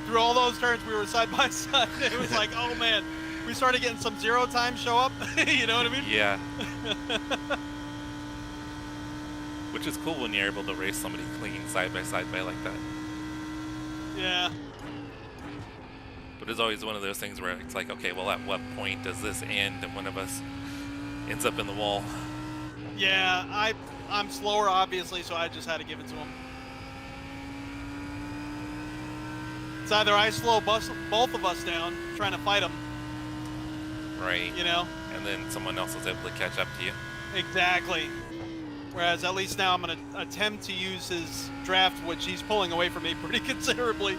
Through all those turns, we were side by side. It was like, oh man, we started getting some zero time show up. You know what I mean? Yeah. Which is cool when you're able to race somebody clinging side by like that. Yeah. But it's always one of those things where it's like, okay, well, at what point does this end and one of us ends up in the wall? Yeah, I'm slower, obviously, so I just had to give it to him. It's either I slow both of us down, trying to fight him. Right. You know? And then someone else is able to catch up to you. Exactly. Whereas at least now I'm going to attempt to use his draft, which he's pulling away from me pretty considerably.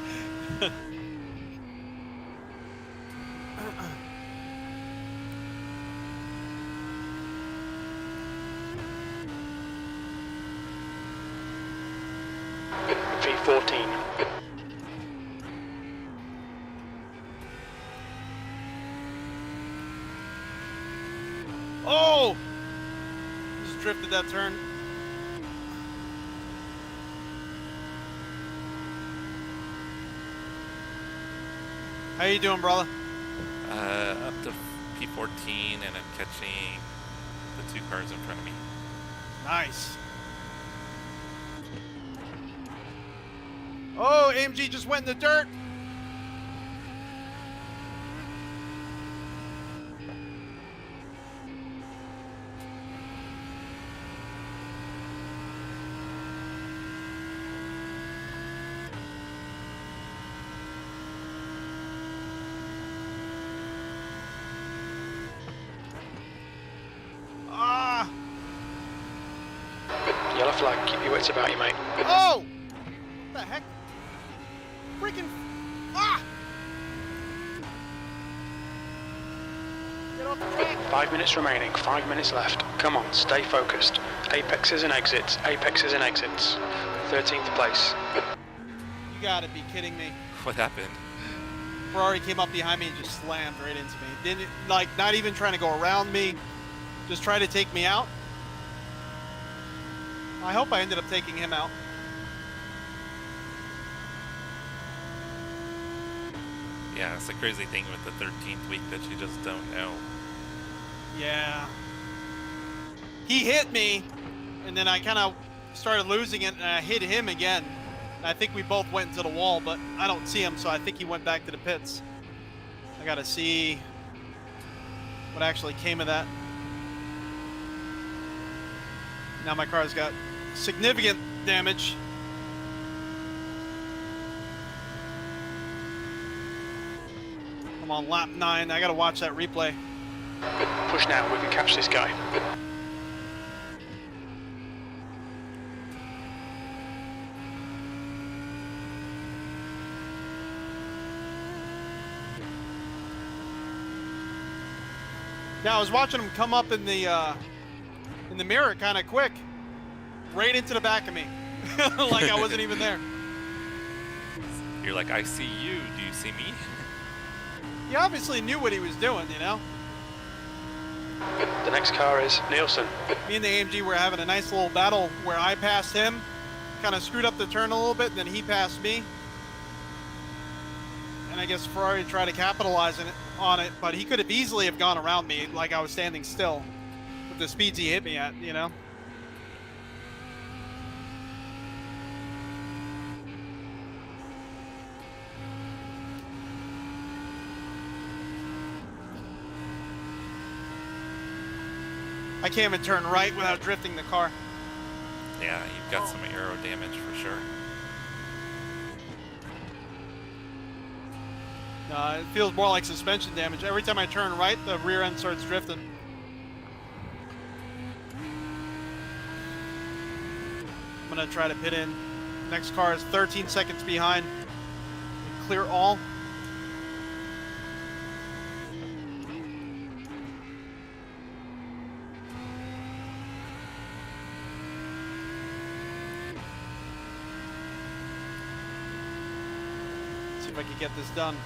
V14. Oh! Just drifted that turn. How you doing, brother? Up to P14, and I'm catching the two cars in front of me. Nice. Oh, AMG just went in the dirt. flag, keep your wits about you, mate. Oh! What the heck? Freaking... Ah! Get off the track. 5 minutes remaining, 5 minutes left. Come on, stay focused. Apexes and exits, apexes and exits. 13th place. You gotta be kidding me. What happened? Ferrari came up behind me and just slammed right into me. Didn't, like, not even trying to go around me. Just try to take me out. I hope I ended up taking him out. Yeah, it's the crazy thing with the 13th week that you just don't know. Yeah. He hit me, and then I kind of started losing it, and I hit him again. I think we both went into the wall, but I don't see him, so I think he went back to the pits. I gotta see what actually came of that. Now my car's got significant damage. I'm on lap 9. I gotta watch that replay. Push now, we can catch this guy. Yeah, I was watching him come up in the mirror kind of quick, right into the back of me, like I wasn't even there. You're like, I see you. Do you see me? He obviously knew what he was doing, you know? The next car is Nielsen. Me and the AMG were having a nice little battle where I passed him, kind of screwed up the turn a little bit, and then he passed me. And I guess Ferrari tried to capitalize on it, but he could have easily have gone around me like I was standing still with the speeds he hit me at, you know? I can't even turn right without drifting the car. Yeah, you've got some aero damage for sure. It feels more like suspension damage. Every time I turn right, the rear end starts drifting. I'm gonna try to pit in. Next car is 13 seconds behind. Clear all. See if I can get this done.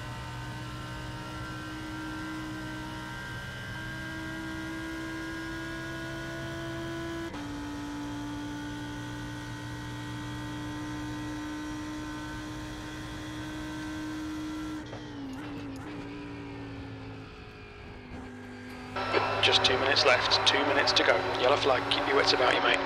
Just 2 minutes left, 2 minutes to go. Yellow flag, keep your wits about you, mate.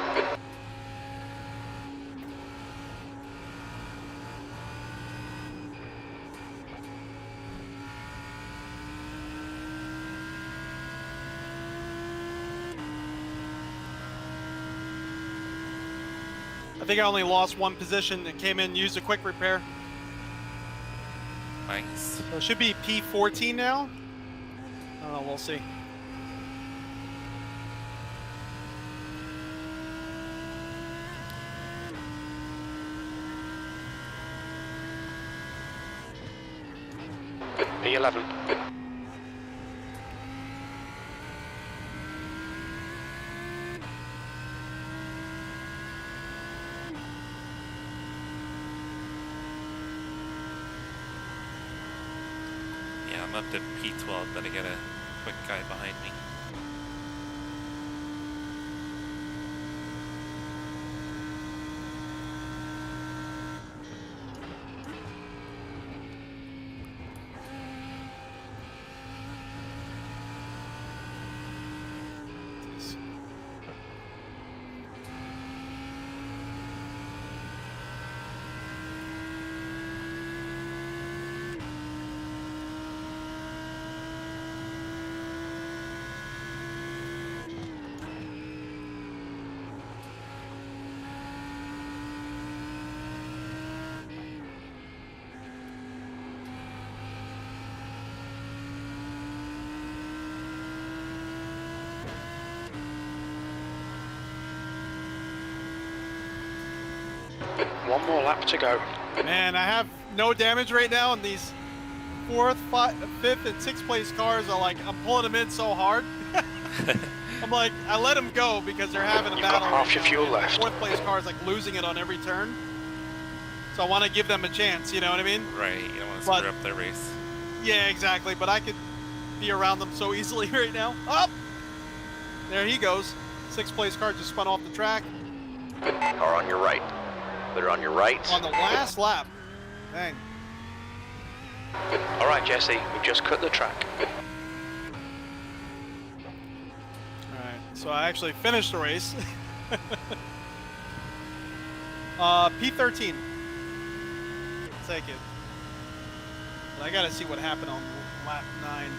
I think I only lost one position and came in, used a quick repair. Nice. So it should be P14 now. I don't know, we'll see. P11. Yeah, I'm up to P12, but I got a quick guy behind me. One more lap to go. Man, I have no damage right now, and these 4th, 5th, and 6th place cars are like, I'm pulling them in so hard. I'm like, I let them go because they're having a You've battle. got half right your now, fuel and left. The 4th place car is like losing it on every turn. So I want to give them a chance, you know what I mean? Right, you don't want to But- screw up their race. Yeah, exactly. But I could be around them so easily right now. Up! There he goes. 6th place car just spun off the track Car on your right. Clear on your right. on the last lap. Dang. All right, Jesse, we've just cut the track. Alright, so I actually finished the race. P13. Take it. But I gotta see what happened on lap 9.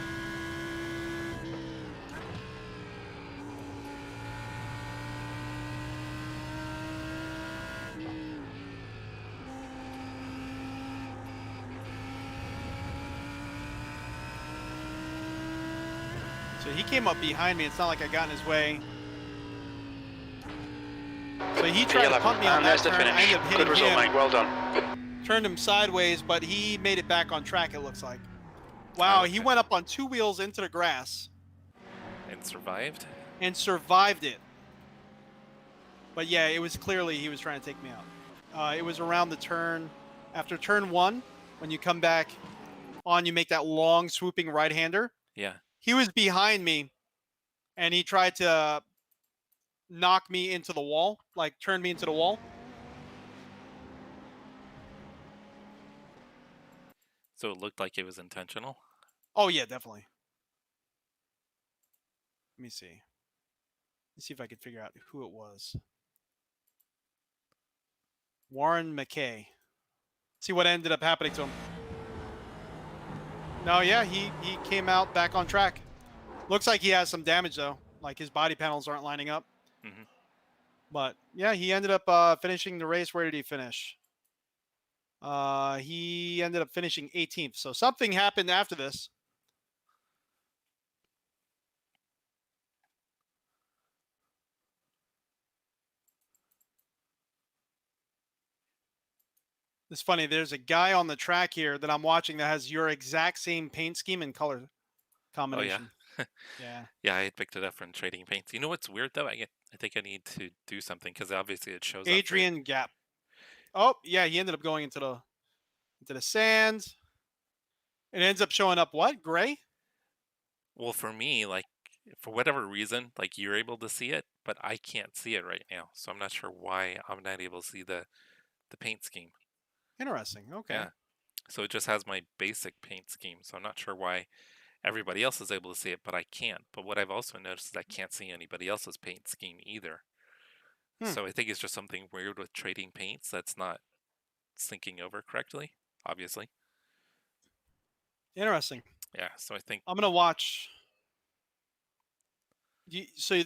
So he came up behind me. It's not like I got in his way. So he tried to punt me on and that there's the turn. I finish. ended up Good hitting result, him. mate. Well done. Turned him sideways, but he made it back on track, it looks like. Wow, he Okay. went up on 2 wheels into the grass And survived? and survived it. But yeah, it was clearly he was trying to take me out. It was around the turn, after turn 1, when you come back on, you make that long swooping right-hander. Yeah. He was behind me, and he tried to knock me into the wall, like turn me into the wall. So it looked like it was intentional? Oh yeah, definitely. Let me see. Let's see if I can figure out who it was. Warren McKay. See what ended up happening to him. No, yeah, he came out back on track. Looks like he has some damage though. Like his body panels aren't lining up. Mhm. But yeah, he ended up finishing the race. Where did he finish? He ended up finishing 18th. So something happened after this. It's funny. There's a guy on the track here that I'm watching that has your exact same paint scheme and color combination. Yeah. Yeah, I had picked it up from Trading Paints. You know what's weird though? I think I need to do something because obviously it shows up. Adrian Gap. Oh, yeah, he ended up going into the sand. It ends up showing up what? Gray? Well, for me, like for whatever reason, like you're able to see it, but I can't see it right now. So I'm not sure why I'm not able to see the paint scheme. Interesting. Okay. Yeah. So it just has my basic paint scheme. So I'm not sure why everybody else is able to see it, but I can't. But what I've also noticed is I can't see anybody else's paint scheme either. So I think it's just something weird with Trading Paints that's not syncing over correctly, obviously. Interesting. Yeah, so I think I'm gonna watch. So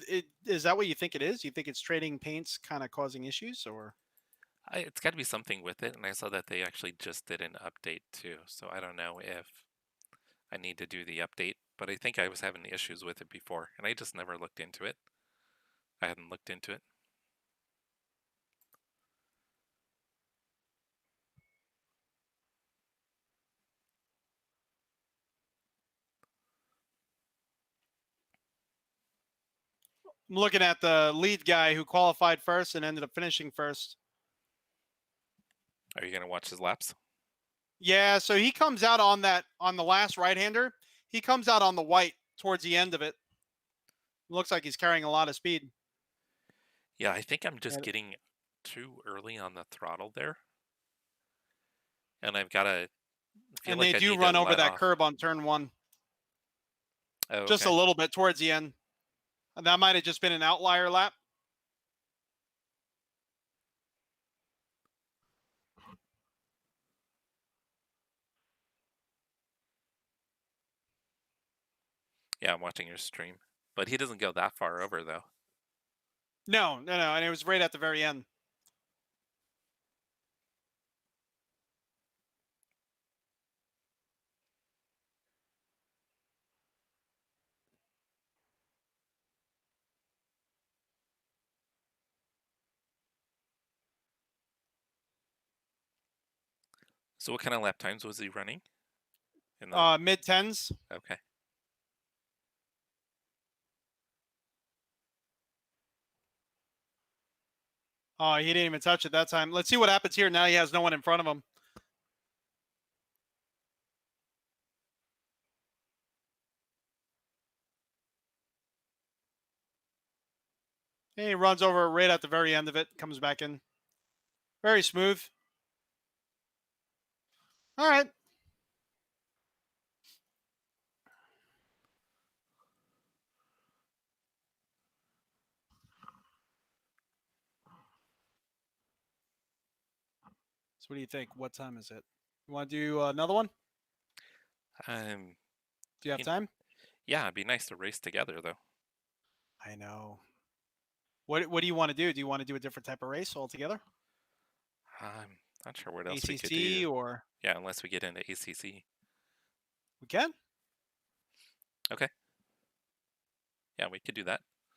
is that what you think it is? You think it's trading paints kind of causing issues, or? it's got to be something with it. And I saw that they actually just did an update too. So I don't know if I need to do the update, but I think I was having issues with it before and I just never looked into it. I hadn't looked into it. I'm looking at the lead guy who qualified first and ended up finishing first. Are you going to watch his laps? Yeah, so he comes out on the last right-hander. He comes out on the white towards the end of it. Looks like he's carrying a lot of speed. Yeah, I think I'm just And- getting too early on the throttle there. And I've got to feel And like they I do need run to over let that off. curb on turn 1. Oh, Just a okay. little bit towards the end. And that might have just been an outlier lap. Yeah, I'm watching your stream. But he doesn't go that far over though. No, and it was right at the very end. So what kind of lap times was he running? In the Mid tens. okay. Oh, he didn't even touch it that time. Let's see what happens here. Now he has no one in front of him. He runs over right at the very end of it, comes back in. Very smooth. All right. So what do you think? What time is it? You want to do another one? Um, Do you have You- time? yeah, it'd be nice to race together though. I know. What do you want to do? Do you want to do a different type of race altogether? I'm not sure what else we could ACC do. or Yeah, unless we get into ACC. we can? Okay. Yeah, we could do that.